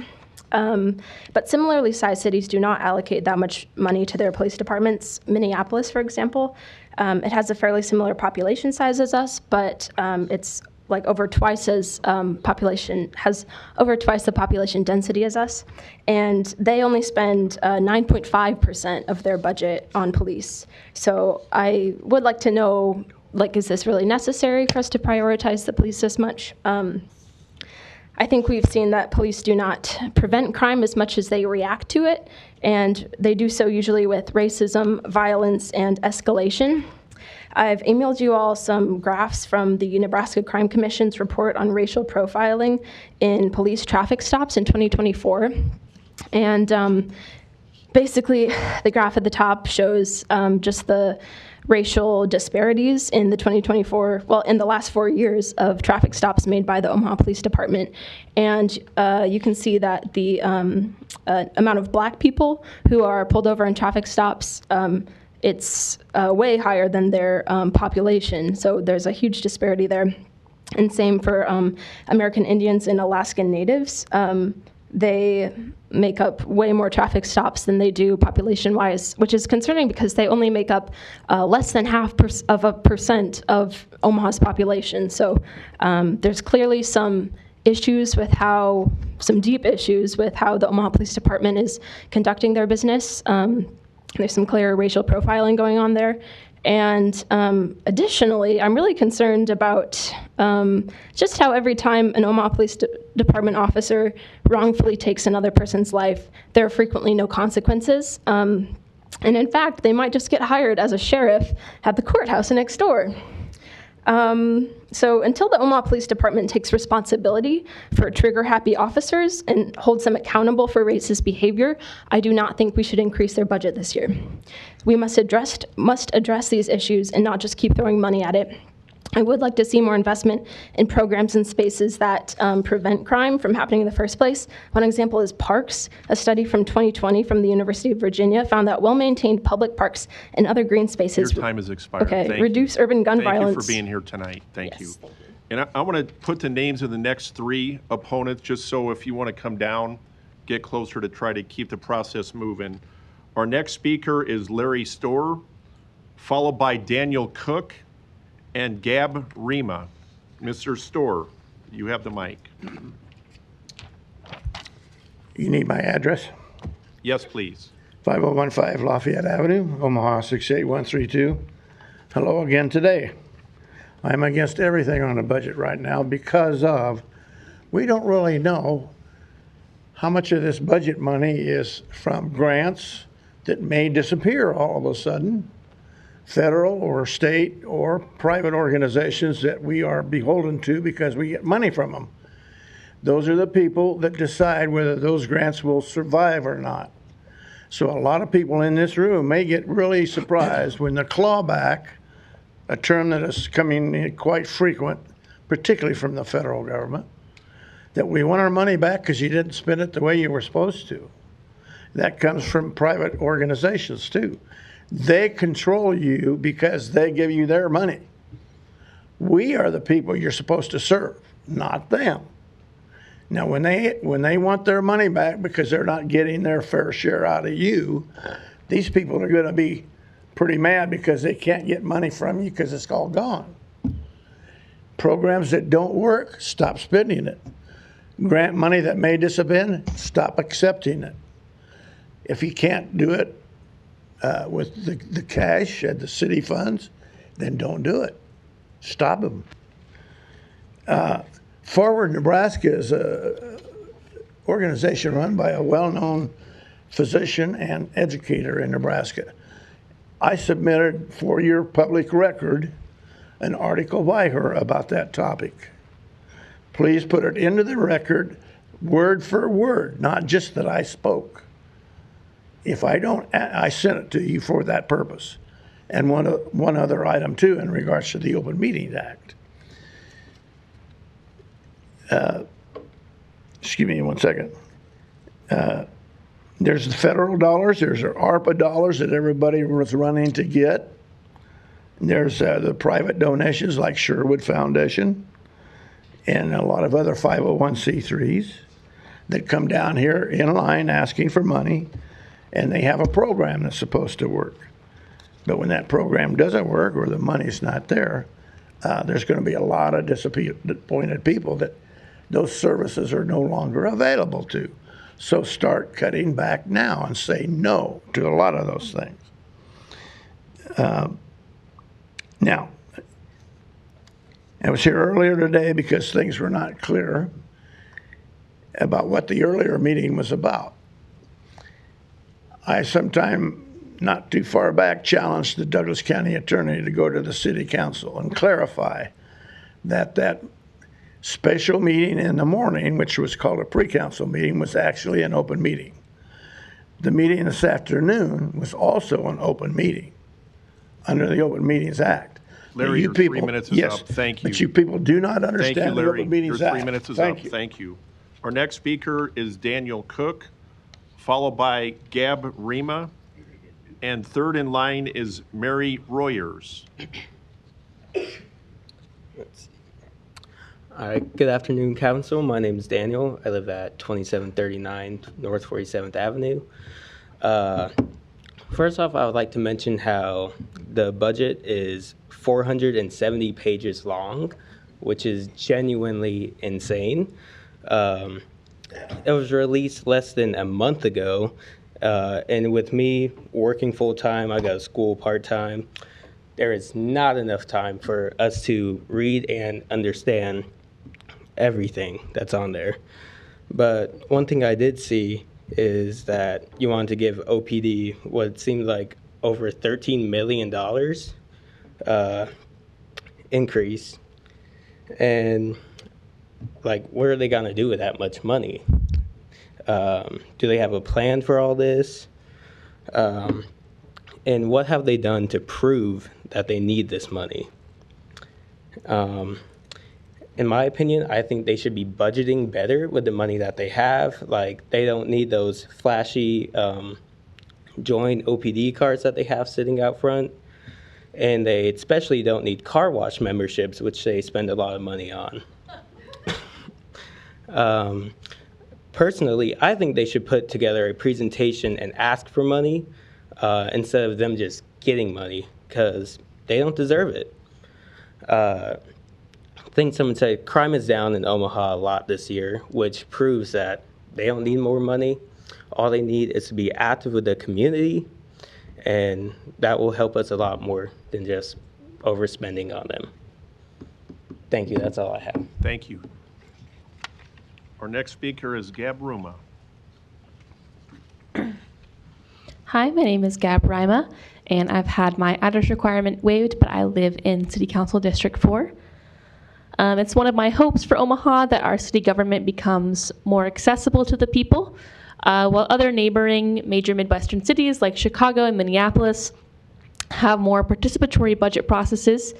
But similarly sized cities do not allocate that much money to their police departments. Minneapolis, for example, it has a fairly similar population size as us, but it's like over twice as has over twice the population density as us. And they only spend 9.5% of their budget on police. So I would like to know, is this really necessary for us to prioritize the police this much? I think we've seen that police do not prevent crime as much as they react to it, and they do so usually with racism, violence, and escalation. I've emailed you all some graphs from the Nebraska Crime Commission's report on racial profiling in police traffic stops in 2024. And Basically, the graph at the top shows just the racial disparities in the 2024, well, in the last 4 years of traffic stops made by the Omaha Police Department. And you can see that the amount of black people who are pulled over in traffic stops, it's way higher than their population. So there's a huge disparity there. And same for American Indians and Alaskan Natives. They make up way more traffic stops than they do population-wise, which is concerning because they only make up less than 0.5% of Omaha's population. So there's clearly some issues with how, some deep issues with how the Omaha Police Department is conducting their business. There's some clear racial profiling going on there. And additionally, I'm really concerned about just how every time an Omaha Police Department officer wrongfully takes another person's life, there are frequently no consequences. And in fact, they might just get hired as a sheriff at the courthouse next door. So until the Omaha Police Department takes responsibility for trigger-happy officers and holds them accountable for racist behavior, I do not think we should increase their budget this year. We must address these issues and not just keep throwing money at it. I would like to see more investment in programs and spaces that prevent crime from happening in the first place. One example is parks. A study from 2020 from the University of Virginia found that well-maintained public parks and other green spaces Your time has expired. Okay, reduce urban gun violence. Thank you for being here tonight. Thank you. And I want to put the names of the next 3 opponents, just so if you want to come down, get closer to try to keep the process moving. Our next speaker is Larry Storer, followed by Daniel Cook and Gab Rima. Mr. Storer, you have the mic. You need my address? Yes, please. 5015 Lafayette Avenue, Omaha 68132. Hello again today. I'm against everything on the budget right now because of we don't really know how much of this budget money is from grants that may disappear all of a sudden, federal or state or private organizations that we are beholden to because we get money from them. Those are the people that decide whether those grants will survive or not. So a lot of people in this room may get really surprised when the clawback, a term that is coming in quite frequent, particularly from the federal government, that we want our money back because you didn't spend it the way you were supposed to. That comes from private organizations too. They control you because they give you their money. We are the people you're supposed to serve, not them. Now, when they want their money back because they're not getting their fair share out of you, these people are going to be pretty mad because they can't get money from you because it's all gone. Programs that don't work, stop spending it. Grant money that may disappear, stop accepting it. If you can't do it with the cash and the city funds, then don't do it. Stop them. Forward Nebraska is an organization run by a well-known physician and educator in Nebraska. I submitted for your public record an article by her about that topic. Please put it into the record word for word, not just that I spoke. If I don't, I sent it to you for that purpose. And one other item too in regards to the Open Meetings Act. Excuse me 1 second. There's the federal dollars, there's the ARPA dollars that everybody was running to get. There's the private donations like Sherwood Foundation and a lot of other 501c3s that come down here in line asking for money, and they have a program that's supposed to work. But when that program doesn't work or the money's not there, there's going to be a lot of disappointed people that those services are no longer available to. So start cutting back now and say no to a lot of those things. Now, I was here earlier today because things were not clear about what the earlier meeting was about. I sometime not too far back challenged the Douglas County Attorney to go to the City Council and clarify that that special meeting in the morning, which was called a pre-council meeting, was actually an open meeting. the meeting this afternoon was also an open meeting under the Open Meetings Act. Larry, your 3 minutes is yes, up. Thank you. But you people do not Thank you, understand the Larry. Open Meetings Your Act. 3 minutes is Thank up. you. Thank you. Our next speaker is Daniel Cook, followed by Gab Rima, and third in line is Mary Royers. All right, good afternoon, Council. My name is Daniel. I live at 2739 North 47th Avenue. First off, I would like to mention how the budget is 470 pages long, which is genuinely insane. It was released less than a month ago, and with me working full-time, I go to school part-time, there is not enough time for us to read and understand everything that's on there. But one thing I did see is that you wanted to give OPD what seemed like over $13 million increase. And like, what are they gonna do with that much money? Do they have a plan for all this? And what have they done to prove that they need this money? In my opinion, I think they should be budgeting better with the money that they have. Like, they don't need those flashy join OPD cards that they have sitting out front. And they especially don't need car wash memberships, which they spend a lot of money on. Personally, I think they should put together a presentation and ask for money instead of them just getting money, because they don't deserve it. I think someone said crime is down in Omaha a lot this year, which proves that they don't need more money. All they need is to be active with the community, and that will help us a lot more than just overspending on them. Thank you. That's all I have. Thank you. Our next speaker is Gab Ruma. Hi, my name is Gab Rima, and I've had my address requirement waived, but I live in City Council District 4. It's one of my hopes for Omaha that our city government becomes more accessible to the people, while other neighboring major Midwestern cities like Chicago and Minneapolis have more participatory budget processes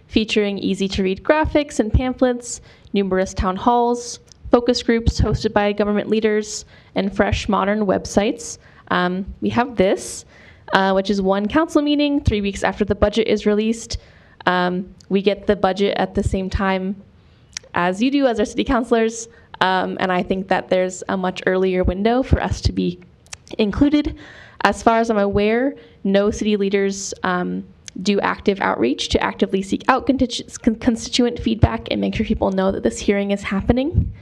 featuring easy-to-read graphics and pamphlets, numerous town halls, focus groups hosted by government leaders, and fresh, modern websites. We have this, which is one council meeting 3 weeks after the budget is released. We get the budget at the same time as you do as our city councilors, and I think that there's a much earlier window for us to be included. As far as I'm aware, no city leaders do active outreach to actively seek out constituent feedback and make sure people know that this hearing is happening.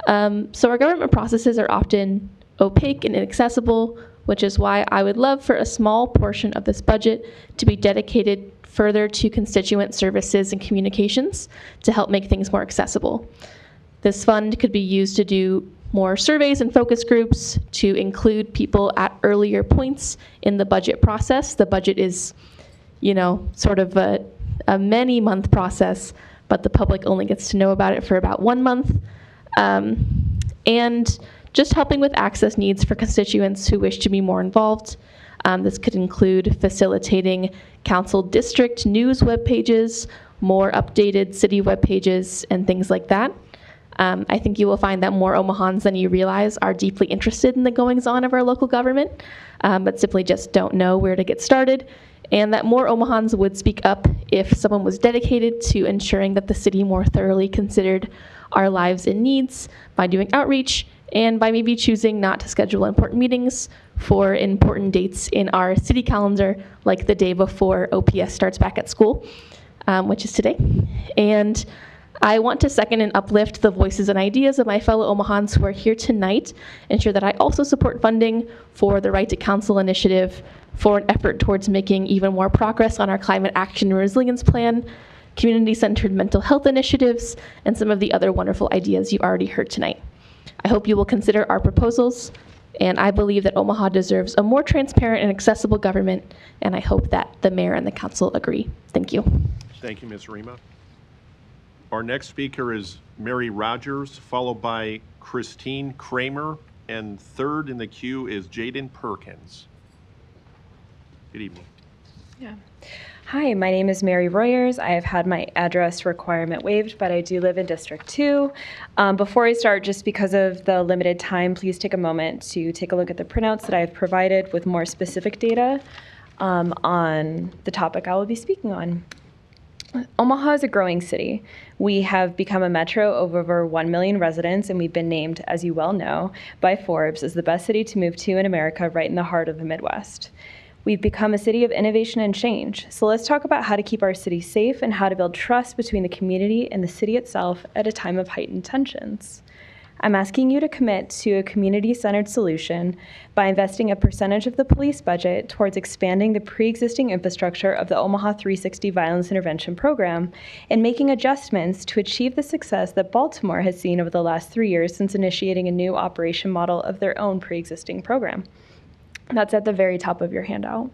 So our government processes are often opaque and inaccessible, which is why I would love for a small portion of this budget to be dedicated further to constituent services and communications to help make things more accessible. This fund could be used to do more surveys and focus groups, to include people at earlier points in the budget process. The budget is, sort of a many-month process, but the public only gets to know about it for about 1 month. And just helping with access needs for constituents who wish to be more involved. This could include facilitating council district news web pages, more updated city web pages, and things like that. I think you will find that more Omahans than you realize are deeply interested in the goings-on of our local government, but simply just don't know where to get started, and that more Omahans would speak up if someone was dedicated to ensuring that the city more thoroughly considered our lives and needs by doing outreach, and by maybe choosing not to schedule important meetings for important dates in our city calendar, like the day before OPS starts back at school, which is today. And I want to second and uplift the voices and ideas of my fellow Omahans who are here tonight, ensure that I also support funding for the Right to Counsel initiative, for an effort towards making even more progress on our climate action and resilience plan, community-centered mental health initiatives, and some of the other wonderful ideas you already heard tonight. I hope you will consider our proposals, and I believe that Omaha deserves a more transparent and accessible government, and I hope that the mayor and the council agree. Thank you. Thank you, Ms. Rima. Our next speaker is Mary Rogers, followed by Christine Kramer, And third in the queue is Jaden Perkins. Good evening. Yeah. Hi, my name is Mary Royers. I have had my address requirement waived, but I do live in District 2. Before I start, just because of the limited time, please take a moment to take a look at the printouts that I have provided with more specific data on the topic I will be speaking on. Omaha is a growing city. We have become a metro of over 1 million residents, and we've been named, as you well know, by Forbes as the best city to move to in America, right in the heart of the Midwest. We've become a city of innovation and change. So let's talk about how to keep our city safe and how to build trust between the community and the city itself at a time of heightened tensions. I'm asking you to commit to a community-centered solution by investing a percentage of the police budget towards expanding the pre-existing infrastructure of the Omaha 360 Violence Intervention Program and making adjustments to achieve the success that Baltimore has seen over the last 3 years since initiating a new operation model of their own pre-existing program. That's at the very top of your handout.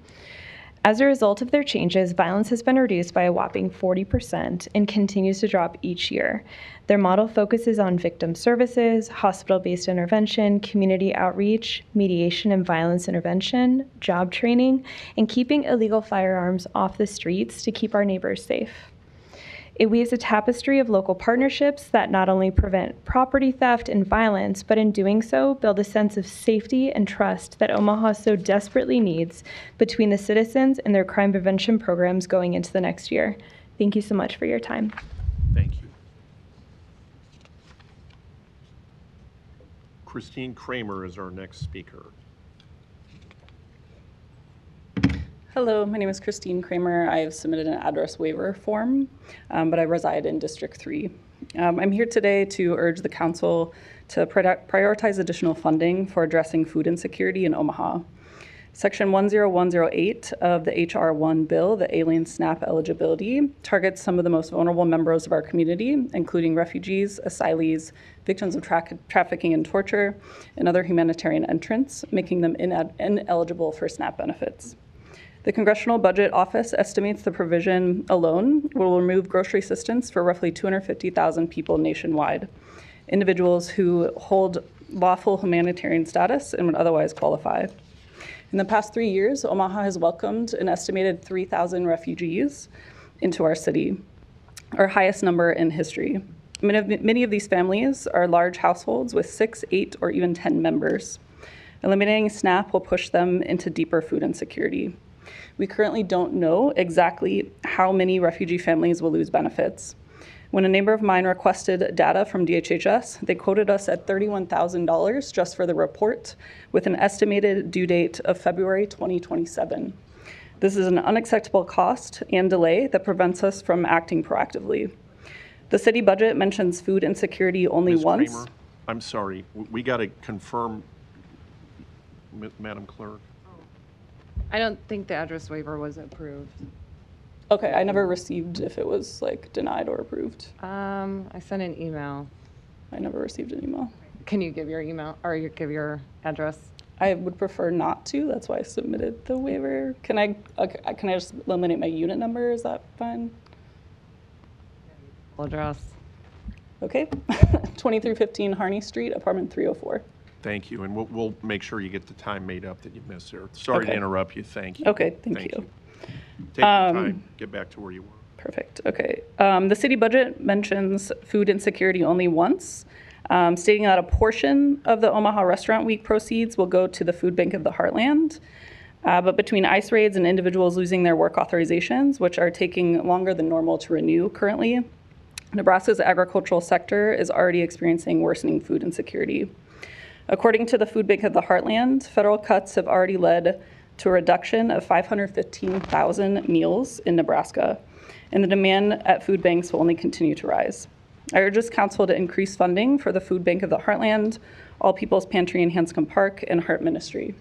As a result of their changes, violence has been reduced by a whopping 40% and continues to drop each year. Their model focuses on victim services, hospital-based intervention, community outreach, mediation and violence intervention, job training, and keeping illegal firearms off the streets to keep our neighbors safe. It weaves a tapestry of local partnerships that not only prevent property theft and violence, but in doing so, build a sense of safety and trust that Omaha so desperately needs between the citizens and their crime prevention programs going into the next year. Thank you so much for your time. Thank you. Christine Kramer is our next speaker. Hello, my name is Christine Kramer. I have submitted an address waiver form, but I reside in District 3. I'm here today to urge the council to prioritize additional funding for addressing food insecurity in Omaha. Section 10108 of the HR 1 bill, the Alien SNAP eligibility, targets some of the most vulnerable members of our community, including refugees, asylees, victims of trafficking and torture, and other humanitarian entrants, making them ineligible for SNAP benefits. The Congressional Budget Office estimates the provision alone will remove grocery assistance for roughly 250,000 people nationwide, individuals who hold lawful humanitarian status and would otherwise qualify. In the past 3 years, Omaha has welcomed an estimated 3,000 refugees into our city, our highest number in history. Many of these families are large households with 6, 8, or even 10 members. Eliminating SNAP will push them into deeper food insecurity. We currently don't know exactly how many refugee families will lose benefits. When a neighbor of mine requested data from DHHS, they quoted us at $31,000 just for the report, with an estimated due date of February 2027. This is an unacceptable cost and delay that prevents us from acting proactively. The city budget mentions food insecurity only Ms. once. Kramer, I'm sorry, we got to confirm, Madam Clerk. I don't think the address waiver was approved. Okay, I never received if it was like denied or approved. I sent an email. I never received an email. Can you give your email or give your address? I would prefer not to. That's why I submitted the waiver. Can I just eliminate my unit number? Is that fine? Address. Okay. 2315 Harney Street, apartment 304. Thank you, and we'll make sure you get the time made up that you missed there. Sorry to Okay. interrupt you. Thank you. Okay, thank you. Take your time. Get back to where you were. Perfect. Okay. The city budget mentions food insecurity only once, stating that a portion of the Omaha Restaurant Week proceeds will go to the Food Bank of the Heartland. But between ICE raids and individuals losing their work authorizations, which are taking longer than normal to renew currently, Nebraska's agricultural sector is already experiencing worsening food insecurity. According to the Food Bank of the Heartland, federal cuts have already led to a reduction of 515,000 meals in Nebraska, and the demand at food banks will only continue to rise. I urge this council to increase funding for the Food Bank of the Heartland, All People's Pantry in Hanscom Park, and Heart Ministry.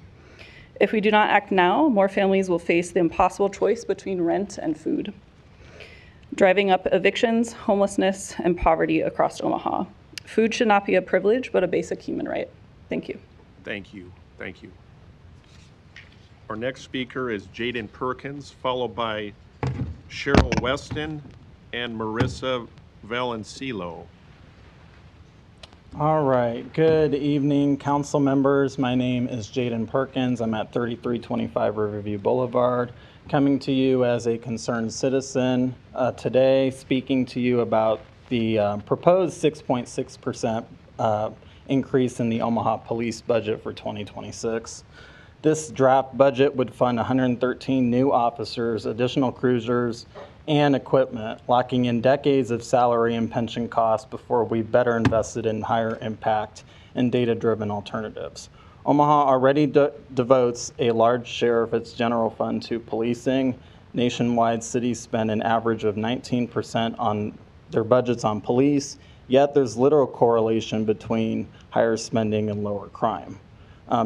If we do not act now, more families will face the impossible choice between rent and food, driving up evictions, homelessness, and poverty across Omaha. Food should not be a privilege, but a basic human right. Thank you. Thank you. Thank you. Our next speaker is Jaden Perkins, followed by Cheryl Weston and Marissa Valencillo. All right. Good evening, council members. My name is Jaden Perkins. I'm at 3325 Riverview Boulevard, coming to you as a concerned citizen today, speaking to you about the proposed 6.6% increase in the Omaha police budget for 2026. This draft budget would fund 113 new officers, additional cruisers, and equipment, locking in decades of salary and pension costs before we better invested in higher impact and data-driven alternatives. Omaha already devotes a large share of its general fund to policing. Nationwide, cities spend an average of 19% on their budgets on police, yet there's little correlation between higher spending and lower crime.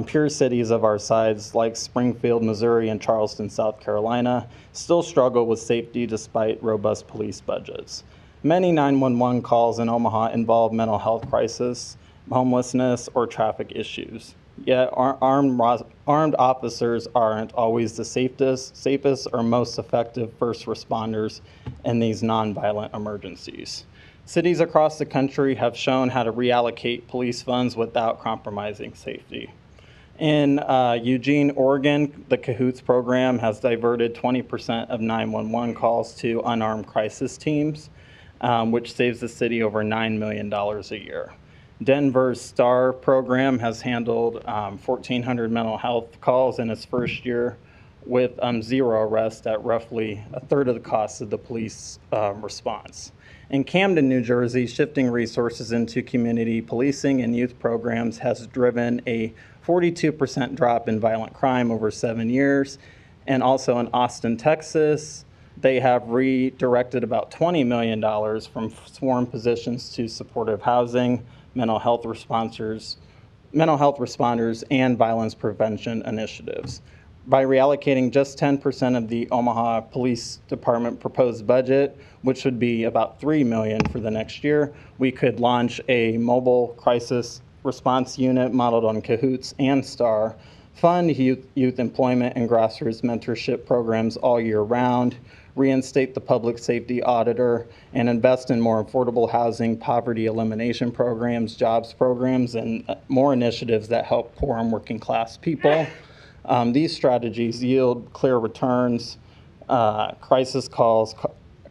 Peer cities of our size, like Springfield, Missouri, and Charleston, South Carolina, still struggle with safety despite robust police budgets. Many 911 calls in Omaha involve mental health crisis, homelessness, or traffic issues. Yet armed officers aren't always the safest or most effective first responders in these nonviolent emergencies. Cities across the country have shown how to reallocate police funds without compromising safety. In Eugene, Oregon, the CAHOOTS program has diverted 20% of 911 calls to unarmed crisis teams, which saves the city over $9 million a year. Denver's STAR program has handled 1,400 mental health calls in its first year with 0 arrests at roughly a third of the cost of the police response. In Camden, New Jersey, shifting resources into community policing and youth programs has driven a 42% drop in violent crime over 7 years. And also in Austin, Texas, they have redirected about $20 million from sworn positions to supportive housing, mental health responders, and violence prevention initiatives. By reallocating just 10% of the Omaha Police Department proposed budget, which would be about $3 million for the next year, we could launch a mobile crisis response unit modeled on CAHOOTS and STAR, fund youth employment and grassroots mentorship programs all year round, reinstate the public safety auditor, and invest in more affordable housing, poverty elimination programs, jobs programs, and more initiatives that help poor and working class people. These strategies yield clear returns. Crisis calls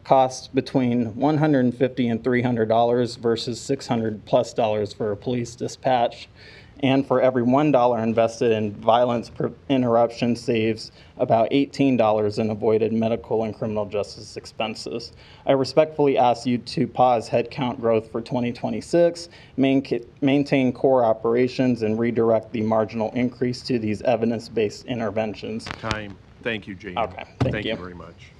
cost between $150 and $300 versus $600+ for a police dispatch. And for every $1 invested in violence interruption saves about $18 in avoided medical and criminal justice expenses. I respectfully ask you to pause headcount growth for 2026, maintain core operations, and redirect the marginal increase to these evidence-based interventions. Time. Thank you, Jane. Okay, thank you. You very much.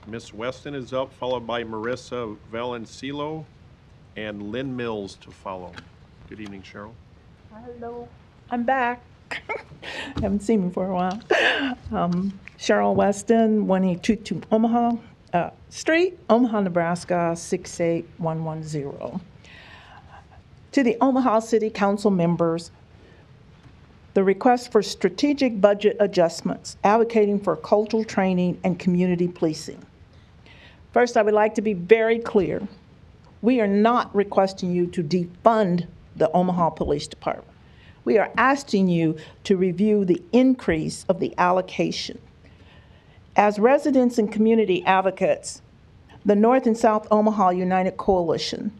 Ms. Weston is up, followed by Marissa Valencillo and Lynn Mills to follow. Good evening, Cheryl. Hello, I'm back. Haven't seen me for a while. Cheryl Weston, 1822 Omaha Street, Omaha, Nebraska, 68110. To the Omaha City Council members, the request for strategic budget adjustments, advocating for cultural training and community policing. First, I would like to be very clear. We are not requesting you to defund the Omaha Police Department. We are asking you to review the increase of the allocation. As residents and community advocates, the North and South Omaha United Coalition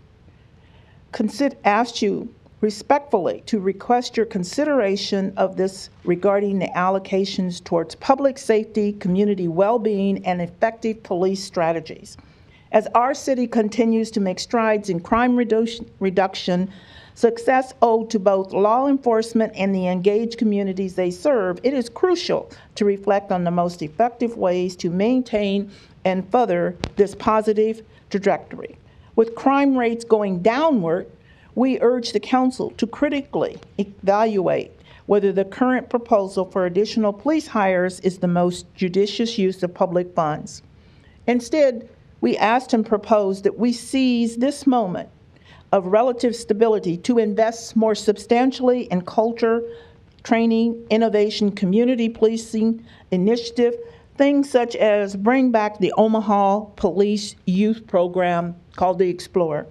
asked you respectfully to request your consideration of this regarding the allocations towards public safety, community well-being, and effective police strategies. As our city continues to make strides in crime reduction, success owed to both law enforcement and the engaged communities they serve, it is crucial to reflect on the most effective ways to maintain and further this positive trajectory. With crime rates going downward, we urge the council to critically evaluate whether the current proposal for additional police hires is the most judicious use of public funds. Instead, we asked and proposed that we seize this moment of relative stability to invest more substantially in culture, training, innovation, community policing initiative Things such as bring back the Omaha Police Youth Program called the Explorer.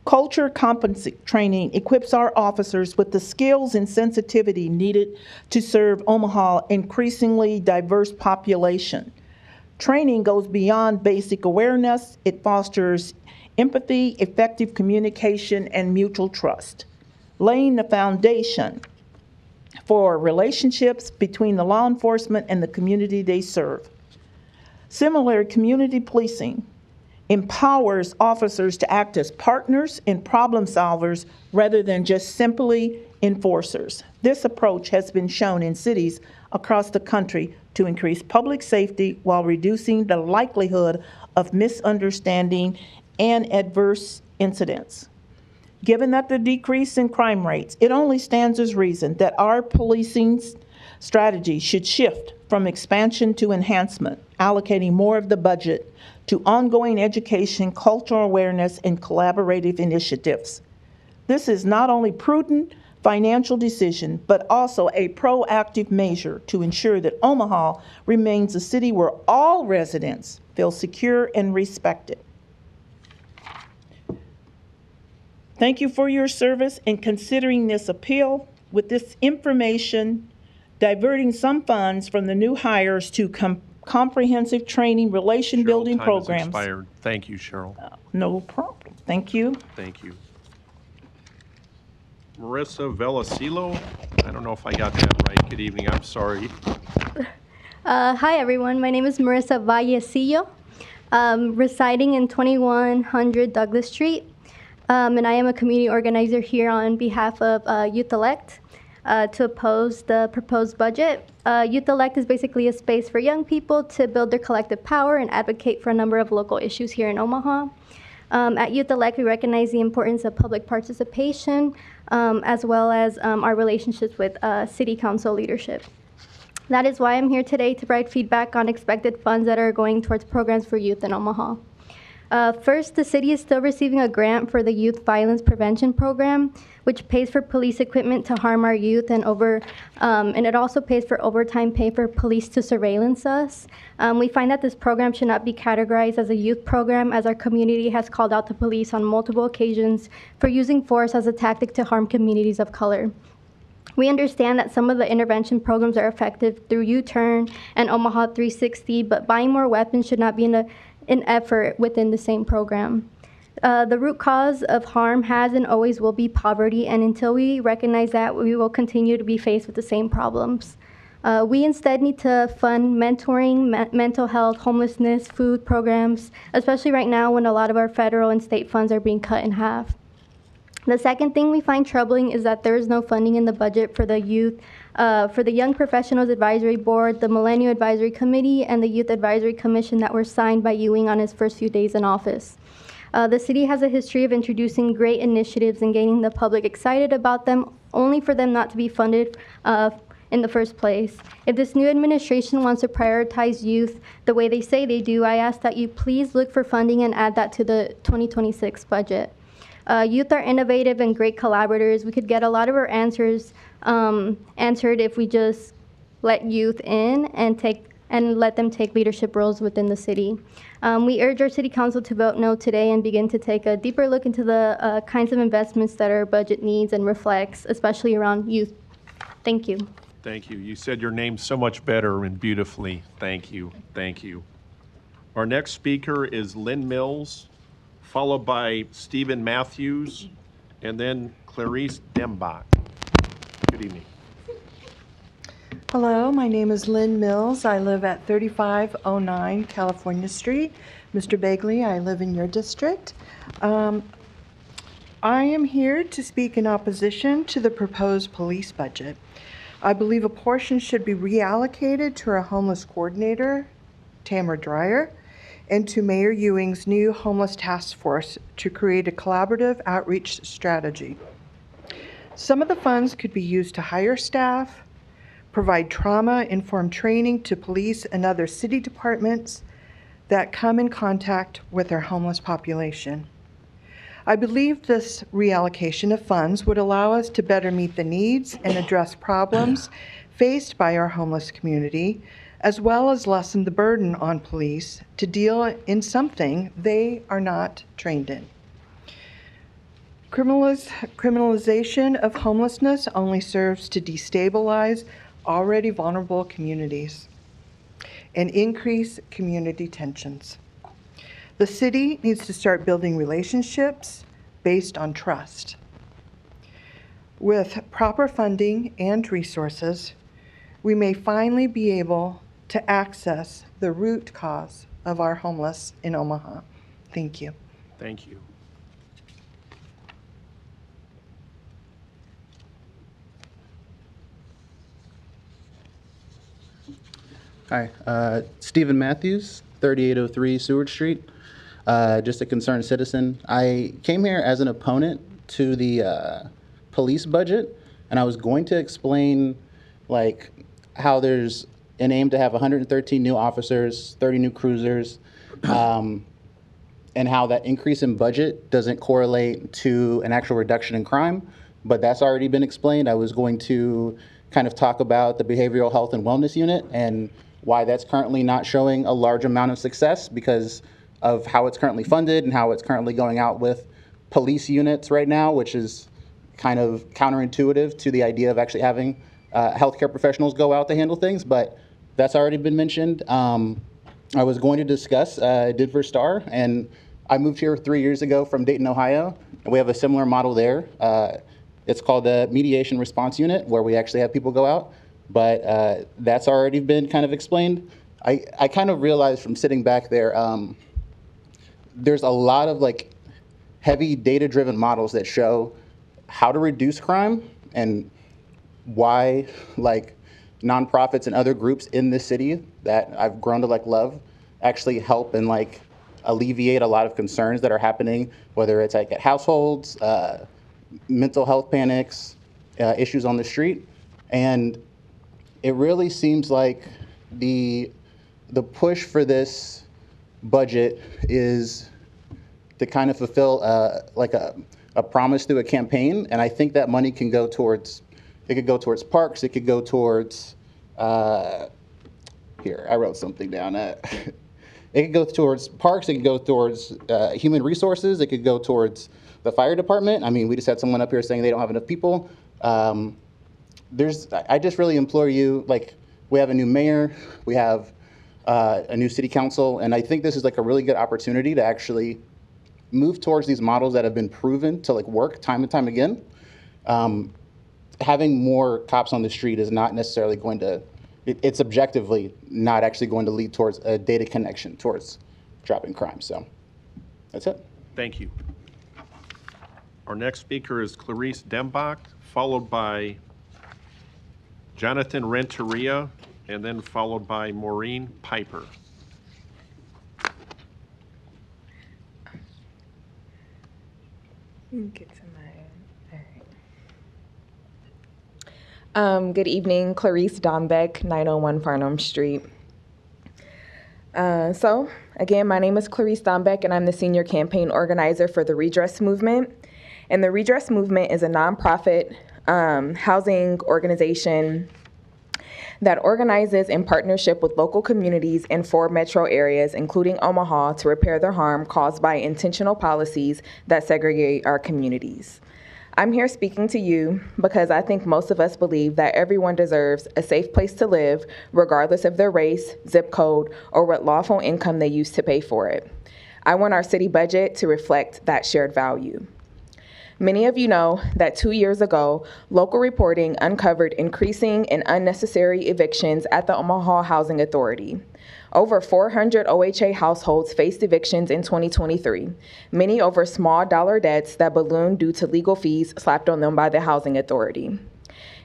Culture competency training equips our officers with the skills and sensitivity needed to serve Omaha's increasingly diverse population. Training goes beyond basic awareness. It fosters empathy, effective communication, and mutual trust, laying the foundation for relationships between the law enforcement and the community they serve. Similarly, community policing empowers officers to act as partners and problem solvers rather than just simply enforcers. This approach has been shown in cities across the country to increase public safety while reducing the likelihood of misunderstanding and adverse incidents. Given that the decrease in crime rates, it only stands as reason that our policing strategy should shift from expansion to enhancement, allocating more of the budget to ongoing education, cultural awareness, and collaborative initiatives. This is not only prudent financial decision, but also a proactive measure to ensure that Omaha remains a city where all residents feel secure and respected. Thank you for your service in considering this appeal. With this information, diverting some funds from the new hires to comprehensive training, relation building Time has programs. expired. Thank you, Cheryl. No problem. Thank you. Thank you. Marissa Velocilo, I don't know if I got that right. Good evening, I'm sorry. Hi everyone, my name is Marissa Vallecillo, residing in 2100 Douglas Street, and I am a community organizer here on behalf of Youth Elect to oppose the proposed budget. Youth Elect is basically a space for young people to build their collective power and advocate for a number of local issues here in Omaha. At Youth Elect, we recognize the importance of public participation, as well as our relationships with City Council leadership. That is why I'm here today to provide feedback on expected funds that are going towards programs for youth in Omaha. First, the city is still receiving a grant for the Youth Violence Prevention Program, which pays for police equipment to harm our youth, and it also pays for overtime pay for police to surveillance us. We find that this program should not be categorized as a youth program, as our community has called out the police on multiple occasions for using force as a tactic to harm communities of color. We understand that some of the intervention programs are effective through U-Turn and Omaha 360, but buying more weapons should not be an effort within the same program. The root cause of harm has and always will be poverty, and until we recognize that, we will continue to be faced with the same problems. We instead need to fund mentoring, mental health, homelessness, food programs, especially right now when a lot of our federal and state funds are being cut in half. The second thing we find troubling is that there is no funding in the budget for the youth, for the Young Professionals Advisory Board, the Millennial Advisory Committee, and the Youth Advisory Commission that were signed by Ewing on his first few days in office. The city has a history of introducing great initiatives and getting the public excited about them, only for them not to be funded in the first place. If this new administration wants to prioritize youth the way they say they do, I ask that you please look for funding and add that to the 2026 budget. Youth are innovative and great collaborators. We could get a lot of our answers answered if we just let youth in and let them take leadership roles within the city. We urge our city council to vote no today and begin to take a deeper look into the kinds of investments that our budget needs and reflects, especially around youth. Thank you. Thank you. You said your name so much better and beautifully. Thank you. Thank you. Our next speaker is Lynn Mills, followed by Stephen Matthews, and then Clarice Dembach. Good evening. Hello, my name is Lynn Mills. I live at 3509 California Street. Mr. Bagley, I live in your district. I am here to speak in opposition to the proposed police budget. I believe a portion should be reallocated to our homeless coordinator, Tamara Dreyer, and to Mayor Ewing's new homeless task force to create a collaborative outreach strategy. Some of the funds could be used to hire staff, provide trauma-informed training to police and other city departments that come in contact with our homeless population. I believe this reallocation of funds would allow us to better meet the needs and address problems faced by our homeless community, as well as lessen the burden on police to deal in something they are not trained in. Criminalization of homelessness only serves to destabilize already vulnerable communities and increase community tensions. The city needs to start building relationships based on trust. With proper funding and resources, we may finally be able to access the root cause of our homeless in Omaha. Thank you. Thank you. Hi, Stephen Matthews, 3803 Seward Street. Just a concerned citizen. I came here as an opponent to the police budget, and I was going to explain like how there's an aim to have 113 new officers, 30 new cruisers, and how that increase in budget doesn't correlate to an actual reduction in crime, but that's already been explained. I was going to kind of talk about the Behavioral Health and Wellness Unit and why that's currently not showing a large amount of success because of how it's currently funded and how it's currently going out with police units right now, which is kind of counterintuitive to the idea of actually having healthcare professionals go out to handle things, but that's already been mentioned. I was going to discuss Denver Star, and I moved here 3 years ago from Dayton, Ohio, and we have a similar model there. It's called the Mediation Response Unit, where we actually have people go out, but that's already been kind of explained. I kind of realized from sitting back there, there's a lot of like heavy data-driven models that show how to reduce crime and why like nonprofits and other groups in this city that I've grown to like love actually help and like alleviate a lot of concerns that are happening, whether it's like at households, mental health panics, issues on the street. And it really seems like the push for this budget is to kind of fulfill like a promise through a campaign, and I think that money can go towards, it could go towards parks, it could go towards, here, I wrote something down. It could go towards parks, it could go towards human resources, it could go towards the fire department. I mean, we just had someone up here saying they don't have enough people. I just really implore you, like, we have a new mayor, we have a new city council, and I think this is like a really good opportunity to actually move towards these models that have been proven to like work time and time again. Having more cops on the street is not necessarily going to, it's objectively not actually going to lead towards a data connection towards dropping crime. So that's it. Thank you. Our next speaker is Clarice Dembach, followed by Jonathan Renteria, and then followed by Maureen Piper. Get to my, all right. Good evening, Clarice Dombeck, 901 Farnham Street. So, again, my name is Clarice Dombeck, and I'm the senior campaign organizer for the Redress Movement. And the Redress Movement is a nonprofit housing organization that organizes in partnership with local communities in 4 metro areas, including Omaha, to repair the harm caused by intentional policies that segregate our communities. I'm here speaking to you because I think most of us believe that everyone deserves a safe place to live, regardless of their race, zip code, or what lawful income they use to pay for it. I want our city budget to reflect that shared value. Many of you know that 2 years ago, local reporting uncovered increasing and unnecessary evictions at the Omaha Housing Authority. Over 400 OHA households faced evictions in 2023, many over small dollar debts that ballooned due to legal fees slapped on them by the Housing Authority.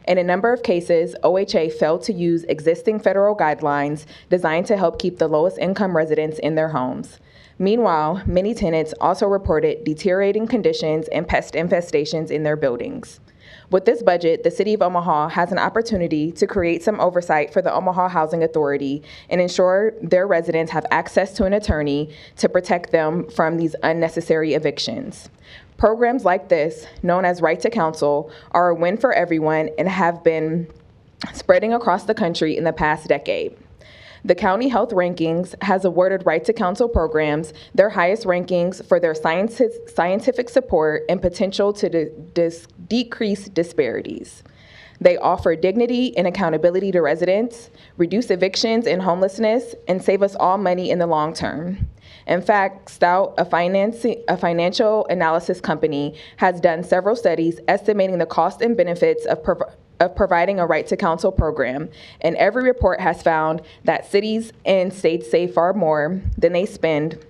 In a number of cases, OHA failed to use existing federal guidelines designed to help keep the lowest income residents in their homes. Meanwhile, many tenants also reported deteriorating conditions and pest infestations in their buildings. With this budget, the City of Omaha has an opportunity to create some oversight for the Omaha Housing Authority and ensure their residents have access to an attorney to protect them from these unnecessary evictions. Programs like this, known as Right to Counsel, are a win for everyone and have been spreading across the country in the past decade. The County Health Rankings has awarded Right to Counsel programs their highest rankings for their scientific support and potential to decrease disparities. They offer dignity and accountability to residents, reduce evictions and homelessness, and save us all money in the long term. In fact, Stout, a financial analysis company, has done several studies estimating the cost and benefits of providing a Right to Counsel program, and every report has found that cities and states save far more than they spend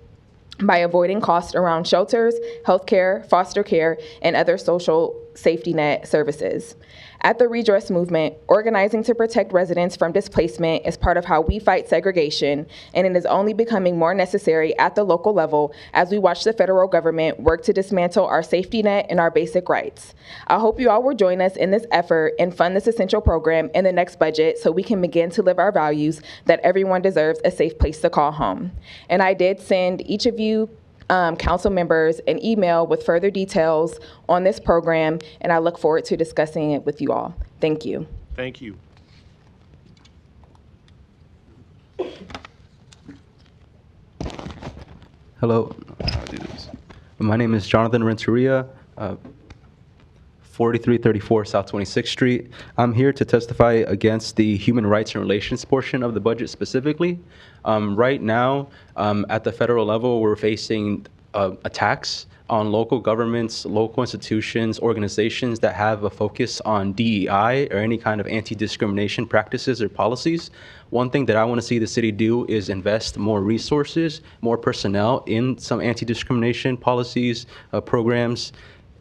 by avoiding costs around shelters, healthcare, foster care, and other social safety net services. At the Redress Movement, organizing to protect residents from displacement is part of how we fight segregation, and it is only becoming more necessary at the local level as we watch the federal government work to dismantle our safety net and our basic rights. I hope you all will join us in this effort and fund this essential program in the next budget so we can begin to live our values that everyone deserves a safe place to call home. And I did send each of you council members an email with further details on this program, and I look forward to discussing it with you all. Thank you. Thank you. Hello, my name is Jonathan Renteria, 4334 South 26th Street. I'm here to testify against the human rights and relations portion of the budget specifically. Right now, at the federal level, we're facing attacks on local governments, local institutions, organizations that have a focus on DEI or any kind of anti-discrimination practices or policies. One thing that I want to see the city do is invest more resources, more personnel in some anti-discrimination policies, programs.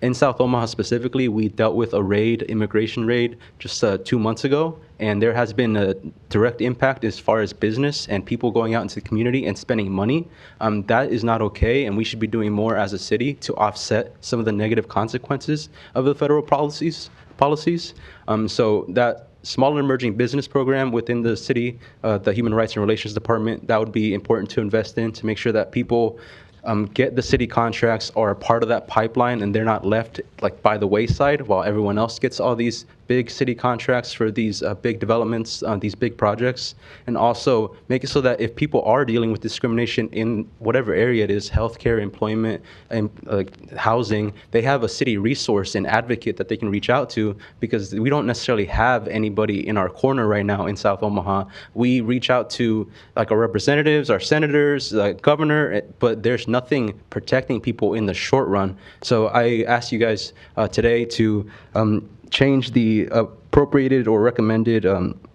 In South Omaha specifically, we dealt with a immigration raid, just 2 months ago, and there has been a direct impact as far as business and people going out into the community and spending money. That is not okay, and we should be doing more as a city to offset some of the negative consequences of the federal policies. So that small and emerging business program within the city, the Human Rights and Relations Department, that would be important to invest in to make sure that people get the city contracts or are part of that pipeline and they're not left like by the wayside while everyone else gets all these big city contracts for these big developments, these big projects. And also make it so that if people are dealing with discrimination in whatever area it is, healthcare, employment, and housing, they have a city resource and advocate that they can reach out to, because we don't necessarily have anybody in our corner right now in South Omaha. We reach out to like our representatives, our senators, the governor, but there's nothing protecting people in the short run. So I ask you guys today to change the appropriated or recommended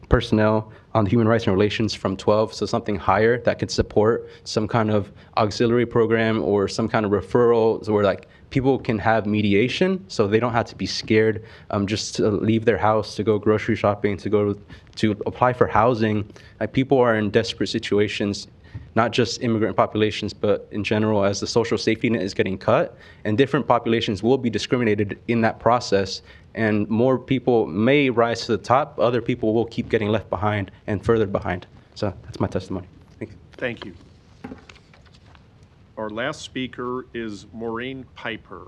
personnel on the human rights and relations from 12 to something higher that could support some kind of auxiliary program or some kind of referral where like people can have mediation so they don't have to be scared just to leave their house to go grocery shopping, to apply for housing. Like, people are in desperate situations, not just immigrant populations, but in general, as the social safety net is getting cut, and different populations will be discriminated in that process, and more people may rise to the top, other people will keep getting left behind and further behind. So that's my testimony. Thank you. Thank you. Our last speaker is Maureen Piper.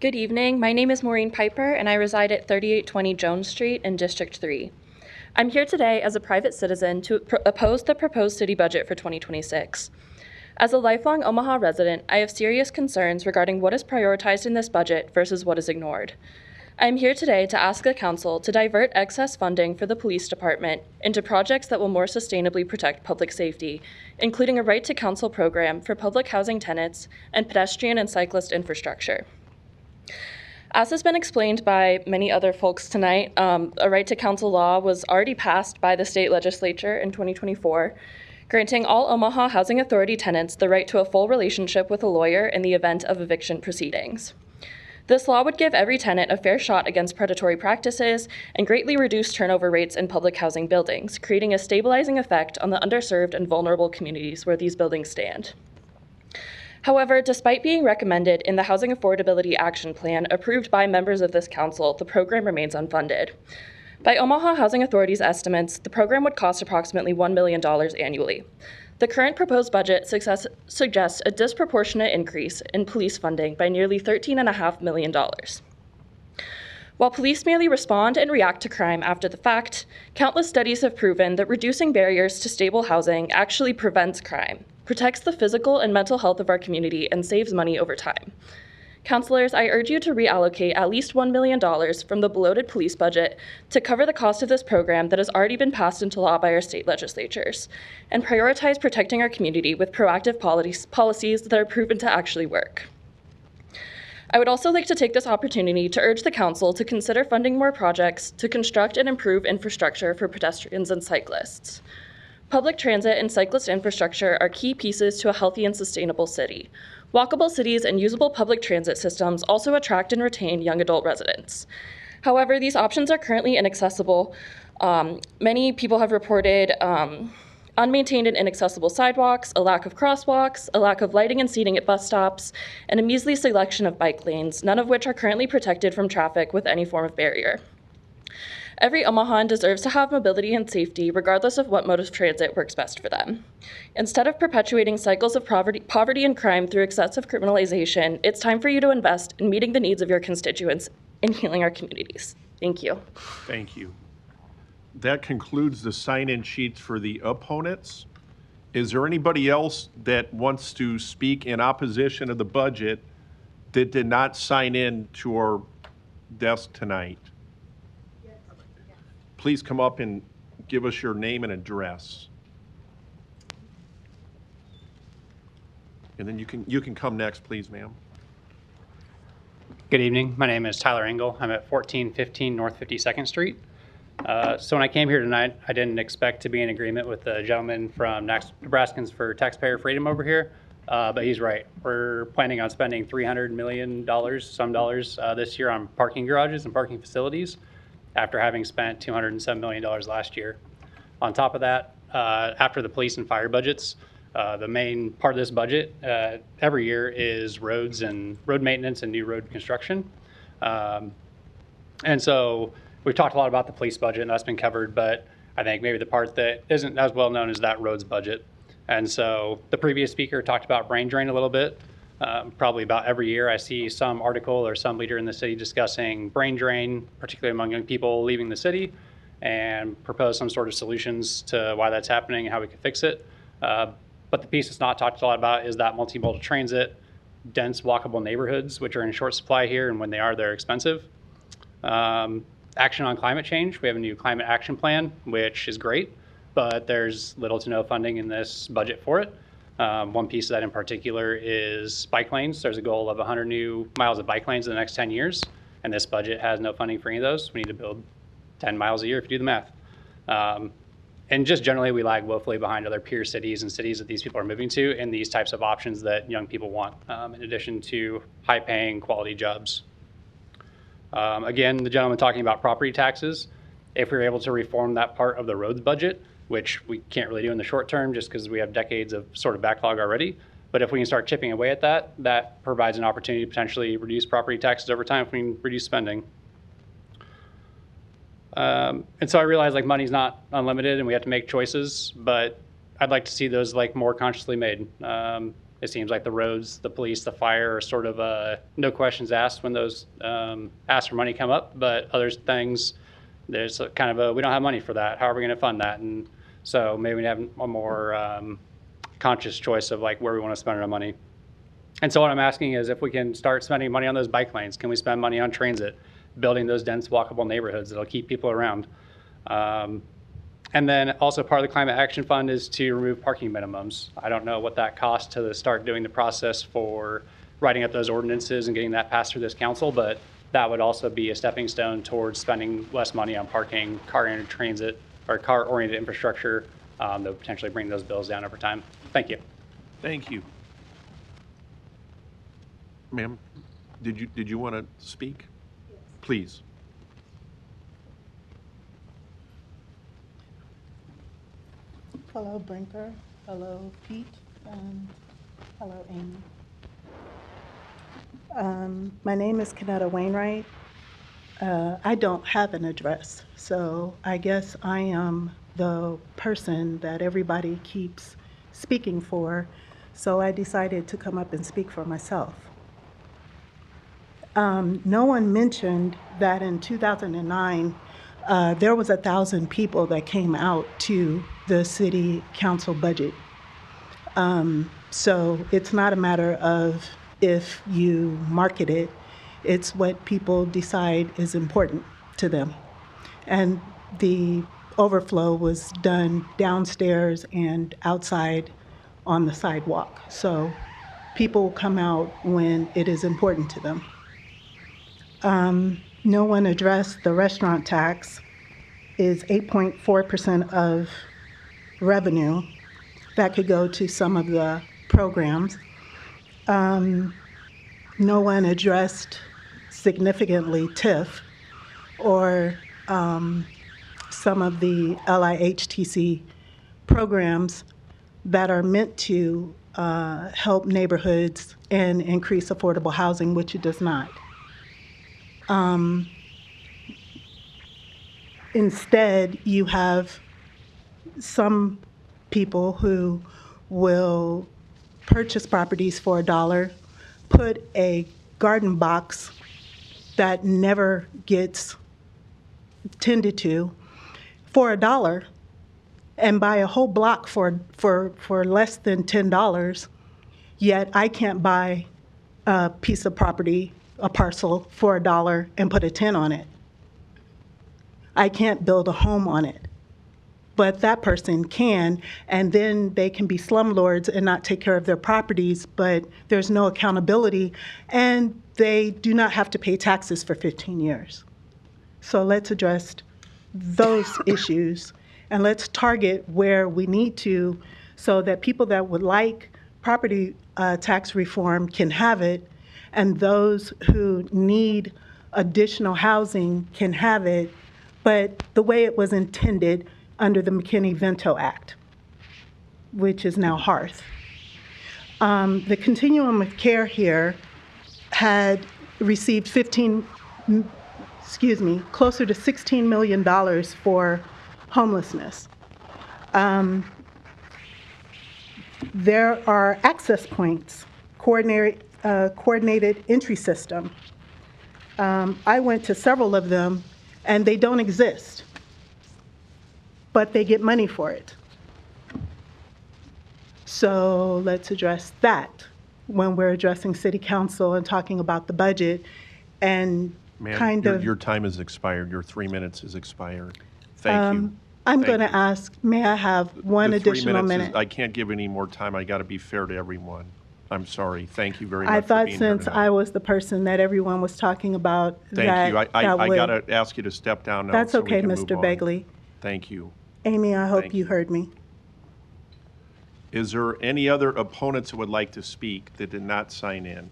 Good evening. My name is Maureen Piper, and I reside at 3820 Jones Street in District 3. I'm here today as a private citizen to oppose the proposed city budget for 2026. As a lifelong Omaha resident, I have serious concerns regarding what is prioritized in this budget versus what is ignored. I am here today to ask the council to divert excess funding for the police department into projects that will more sustainably protect public safety, including a right to counsel program for public housing tenants and pedestrian and cyclist infrastructure. As has been explained by many other folks tonight, a right to counsel law was already passed by the state legislature in 2024, granting all Omaha Housing Authority tenants the right to a full relationship with a lawyer in the event of eviction proceedings. This law would give every tenant a fair shot against predatory practices and greatly reduce turnover rates in public housing buildings, creating a stabilizing effect on the underserved and vulnerable communities where these buildings stand. However, despite being recommended in the Housing Affordability Action Plan approved by members of this council, the program remains unfunded. By Omaha Housing Authority's estimates, the program would cost approximately $1 million annually. The current proposed budget suggests a disproportionate increase in police funding by nearly $13.5 million. While police merely respond and react to crime after the fact, countless studies have proven that reducing barriers to stable housing actually prevents crime, protects the physical and mental health of our community, and saves money over time. Councilors, I urge you to reallocate at least $1 million from the bloated police budget to cover the cost of this program that has already been passed into law by our state legislatures, and prioritize protecting our community with proactive policies that are proven to actually work. I would also like to take this opportunity to urge the council to consider funding more projects to construct and improve infrastructure for pedestrians and cyclists. Public transit and cyclist infrastructure are key pieces to a healthy and sustainable city. Walkable cities and usable public transit systems also attract and retain young adult residents. However, these options are currently inaccessible. Many people have reported unmaintained and inaccessible sidewalks, a lack of crosswalks, a lack of lighting and seating at bus stops, and a measly selection of bike lanes, none of which are currently protected from traffic with any form of barrier. Every Omahan deserves to have mobility and safety regardless of what mode of transit works best for them. Instead of perpetuating cycles of poverty and crime through excessive criminalization, it's time for you to invest in meeting the needs of your constituents and healing our communities. Thank you. Thank you. That concludes the sign-in sheets for the opponents. Is there anybody else that wants to speak in opposition of the budget that did not sign in to our desk tonight? Please come up and give us your name and address. And then you can come next, please, ma'am. Good evening. My name is Tyler Engel. I'm at 1415 North 52nd Street. So when I came here tonight, I didn't expect to be in agreement with the gentleman from Nebraskans for Taxpayer Freedom over here, but he's right. We're planning on spending $300 million, this year on parking garages and parking facilities after having spent $207 million last year. On top of that, after the police and fire budgets, the main part of this budget every year is roads and road maintenance and new road construction. And so we've talked a lot about the police budget, and that's been covered, but I think maybe the part that isn't as well known is that roads budget. And so the previous speaker talked about brain drain a little bit. Probably about every year I see some article or some leader in the city discussing brain drain, particularly among young people leaving the city, and propose some sort of solutions to why that's happening and how we can fix it. But the piece that's not talked a lot about is that multimodal transit, dense walkable neighborhoods, which are in short supply here, and when they are, they're expensive. Action on climate change. We have a new climate action plan, which is great, but there's little to no funding in this budget for it. One piece of that in particular is bike lanes. There's a goal of 100 new miles of bike lanes in the next 10 years, and this budget has no funding for any of those. We need to build 10 miles a year if you do the math. And just generally, we lag woefully behind other peer cities and cities that these people are moving to in these types of options that young people want, in addition to high-paying quality jobs. Again, the gentleman talking about property taxes, if we were able to reform that part of the roads budget, which we can't really do in the short term just because we have decades of sort of backlog already, but if we can start chipping away at that, that provides an opportunity to potentially reduce property taxes over time if we can reduce spending. And so I realize like money's not unlimited and we have to make choices, but I'd like to see those like more consciously made. It seems like the roads, the police, the fire are sort of no questions asked when those ask for money come up, but other things, there's a kind of we don't have money for that. How are we going to fund that? And so maybe we have a more conscious choice of like where we want to spend our money. And so what I'm asking is if we can start spending money on those bike lanes, can we spend money on transit, building those dense walkable neighborhoods that'll keep people around? And then also part of the Climate Action Fund is to remove parking minimums. I don't know what that costs to start doing the process for writing up those ordinances and getting that passed through this council, but that would also be a stepping stone towards spending less money on parking, car-oriented transit, or car-oriented infrastructure that would potentially bring those bills down over time. Thank you. Thank you. Ma'am, did you want to speak? Yes. Please. Hello, Brinker. Hello, Pete. Hello, Amy. My name is Kanetta Wainwright. I don't have an address, so I guess I am the person that everybody keeps speaking for, so I decided to come up and speak for myself. No one mentioned that in 2009, there was 1,000 people that came out to the city council budget. So it's not a matter of if you market it, it's what people decide is important to them. And the overflow was done downstairs and outside on the sidewalk. So people come out when it is important to them. No one addressed the restaurant tax is 8.4% of revenue that could go to some of the programs. No one addressed significantly TIF or some of the LIHTC programs that are meant to help neighborhoods and increase affordable housing, which it does not. Instead, you have some people who will purchase properties for $1, put a garden box that never gets tended to for $1, and buy a whole block for less than $10, yet I can't buy a piece of property, a parcel, for $1 and put a 10 on it. I can't build a home on it. But that person can, and then they can be slumlords and not take care of their properties, but there's no accountability, and they do not have to pay taxes for 15 years. So let's address those issues, and let's target where we need to so that people that would like property tax reform can have it, and those who need additional housing can have it, but the way it was intended under the McKinney-Vento Act, which is now Hearth. The continuum of care here had received closer to $16 million for homelessness. There are access points, coordinated entry system. I went to several of them, and they don't exist, but they get money for it. So let's address that when we're addressing city council and talking about the budget, and Ma'am, your time has expired. Your 3 minutes has expired. Thank you. I'm going to ask, may I have one The 3 additional minutes minute? I can't give any more time. I got to be fair to everyone. I'm sorry. Thank you very much I for thought being here since tonight. I was the person that everyone was talking about, Thank you. I would- got to ask you to step down now. That's so we okay, can move Mr. on. Begley. Thank you. Amy, I hope Thank you heard me. Is there any other opponents who would like to speak that did not sign in?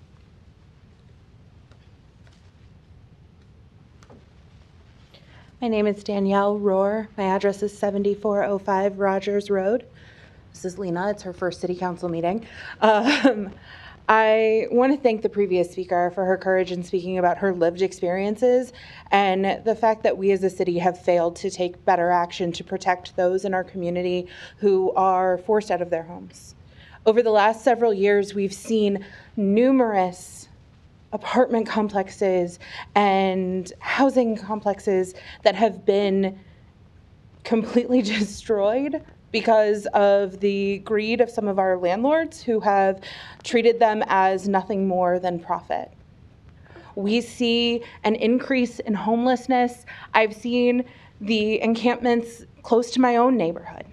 My name is Danielle Rohr. My address is 7405 Rogers Road. This is Lena. It's her first city council meeting. I want to thank the previous speaker for her courage in speaking about her lived experiences and the fact that we as a city have failed to take better action to protect those in our community who are forced out of their homes. Over the last several years, we've seen numerous apartment complexes and housing complexes that have been completely destroyed because of the greed of some of our landlords who have treated them as nothing more than profit. We see an increase in homelessness. I've seen the encampments close to my own neighborhood.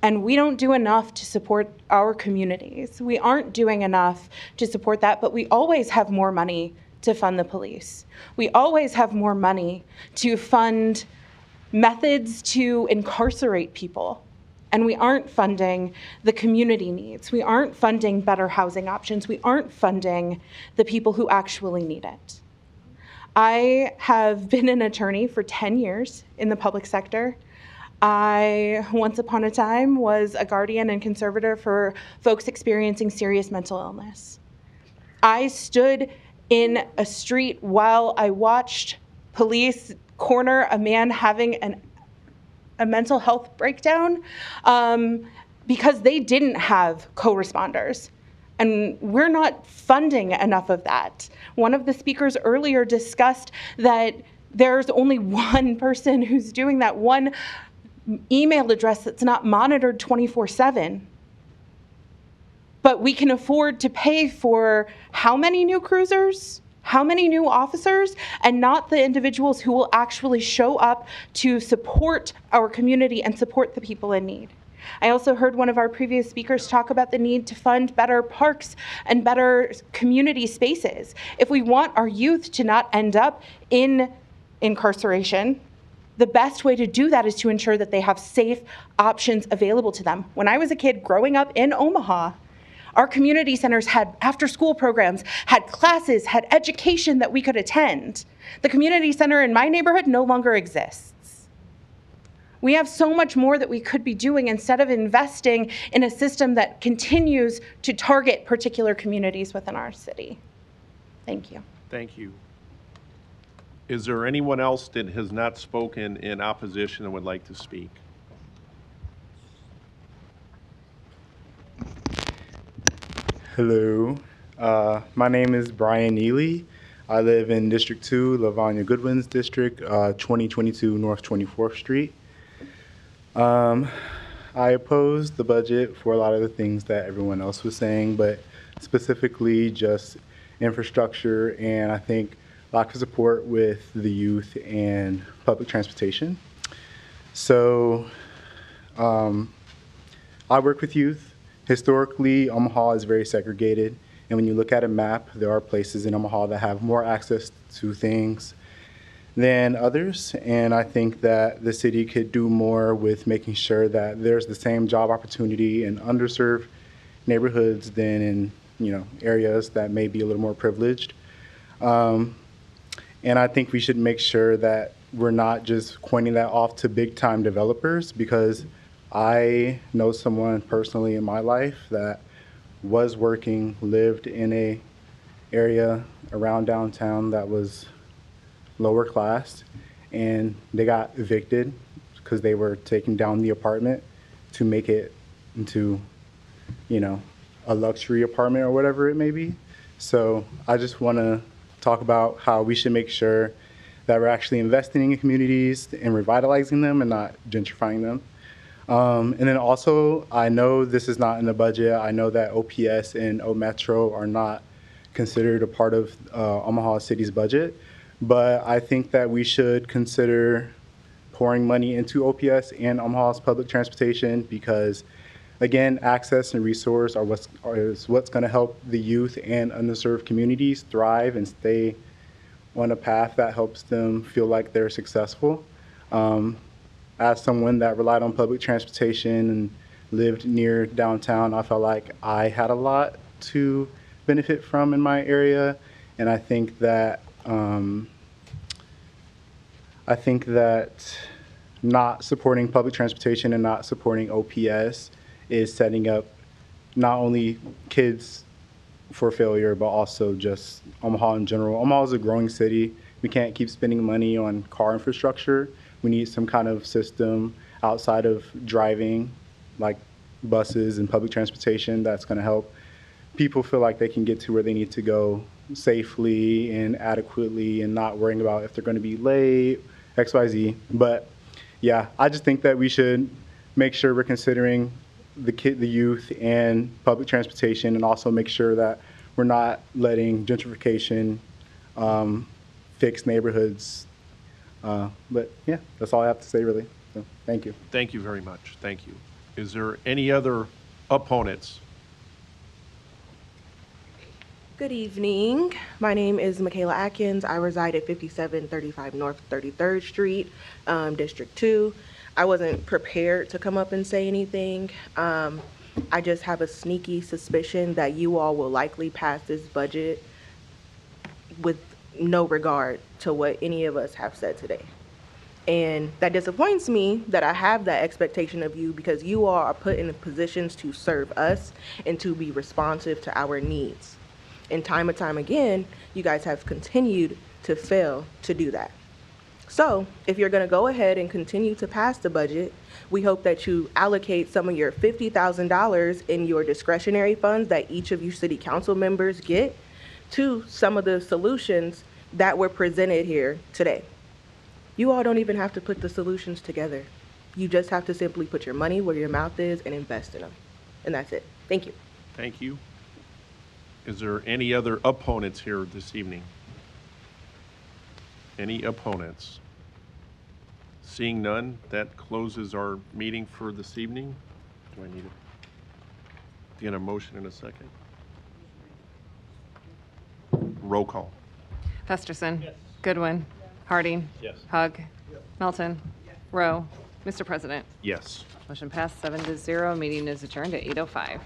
And we don't do enough to support our communities. We aren't doing enough to support that, but we always have more money to fund the police. We always have more money to fund methods to incarcerate people. And we aren't funding the community needs. We aren't funding better housing options. We aren't funding the people who actually need it. I have been an attorney for 10 years in the public sector. I, once upon a time, was a guardian and conservator for folks experiencing serious mental illness. I stood in a street while I watched police corner a man having a mental health breakdown because they didn't have co-responders. and we're not funding enough of that. One of the speakers earlier discussed that there's only one person who's doing that, one email address that's not monitored 24/7. But we can afford to pay for how many new cruisers, how many new officers, and not the individuals who will actually show up to support our community and support the people in need. I also heard one of our previous speakers talk about the need to fund better parks and better community spaces. If we want our youth to not end up in incarceration, the best way to do that is to ensure that they have safe options available to them. When I was a kid growing up in Omaha, our community centers had after-school programs, had classes, had education that we could attend. The community center in my neighborhood no longer exists. We have so much more that we could be doing instead of investing in a system that continues to target particular communities within our city. Thank you. Thank you. Is there anyone else that has not spoken in opposition and would like to speak? Hello, my name is Brian Neely. I live in District 2, Lavanya Goodwin's district, 2022 North 24th Street. I oppose the budget for a lot of the things that everyone else was saying, but specifically just infrastructure and I think lack of support with the youth and public transportation. So I work with youth. Historically, Omaha is very segregated, and when you look at a map, there are places in Omaha that have more access to things than others, and I think that the city could do more with making sure that there's the same job opportunity in underserved neighborhoods than in areas that may be a little more privileged. And I think we should make sure that we're not just pointing that off to big-time developers, because I know someone personally in my life that was working, lived in a area around downtown that was lower class, and they got evicted because they were taking down the apartment to make it into, a luxury apartment or whatever it may be. So I just want to talk about how we should make sure that we're actually investing in communities and revitalizing them and not gentrifying them. And then also, I know this is not in the budget. I know that OPS and OMetro are not considered a part of Omaha City's budget, but I think that we should consider pouring money into OPS and Omaha's public transportation because, again, access and resource is what's going to help the youth and underserved communities thrive and stay on a path that helps them feel like they're successful. As someone that relied on public transportation and lived near downtown, I felt like I had a lot to benefit from in my area, and I think that not supporting public transportation and not supporting OPS is setting up not only kids for failure, but also just Omaha in general. Omaha is a growing city. We can't keep spending money on car infrastructure. We need some kind of system outside of driving, like buses and public transportation, that's going to help people feel like they can get to where they need to go safely and adequately and not worrying about if they're going to be late, XYZ. But yeah, I just think that we should make sure we're considering the youth and public transportation, and also make sure that we're not letting gentrification fix neighborhoods. But yeah, that's all I have to say, really. So, thank you. Thank you very much. Thank you. Is there any other opponents? Good evening. My name is Michaela Atkins. I reside at 5735 North 33rd Street, District 2. I wasn't prepared to come up and say anything. I just have a sneaky suspicion that you all will likely pass this budget with no regard to what any of us have said today. And that disappoints me that I have that expectation of you, because you all are put in positions to serve us and to be responsive to our needs. And time and time again, you guys have continued to fail to do that. So if you're going to go ahead and continue to pass the budget, we hope that you allocate some of your $50,000 in your discretionary funds that each of you city council members get to some of the solutions that were presented here today. You all don't even have to put the solutions together. You just have to simply put your money where your mouth is and invest in them. And that's it. Thank you. Thank you. Is there any other opponents here this evening? Any opponents? Seeing none, that closes our meeting for this evening. Do I need to get a motion in a second? Roll call. Festerson. Goodwin. Harding. Yes. Hug. Melton. Rowe. Mr. President. Yes. Motion passed 7-0. Meeting is adjourned at 8:05.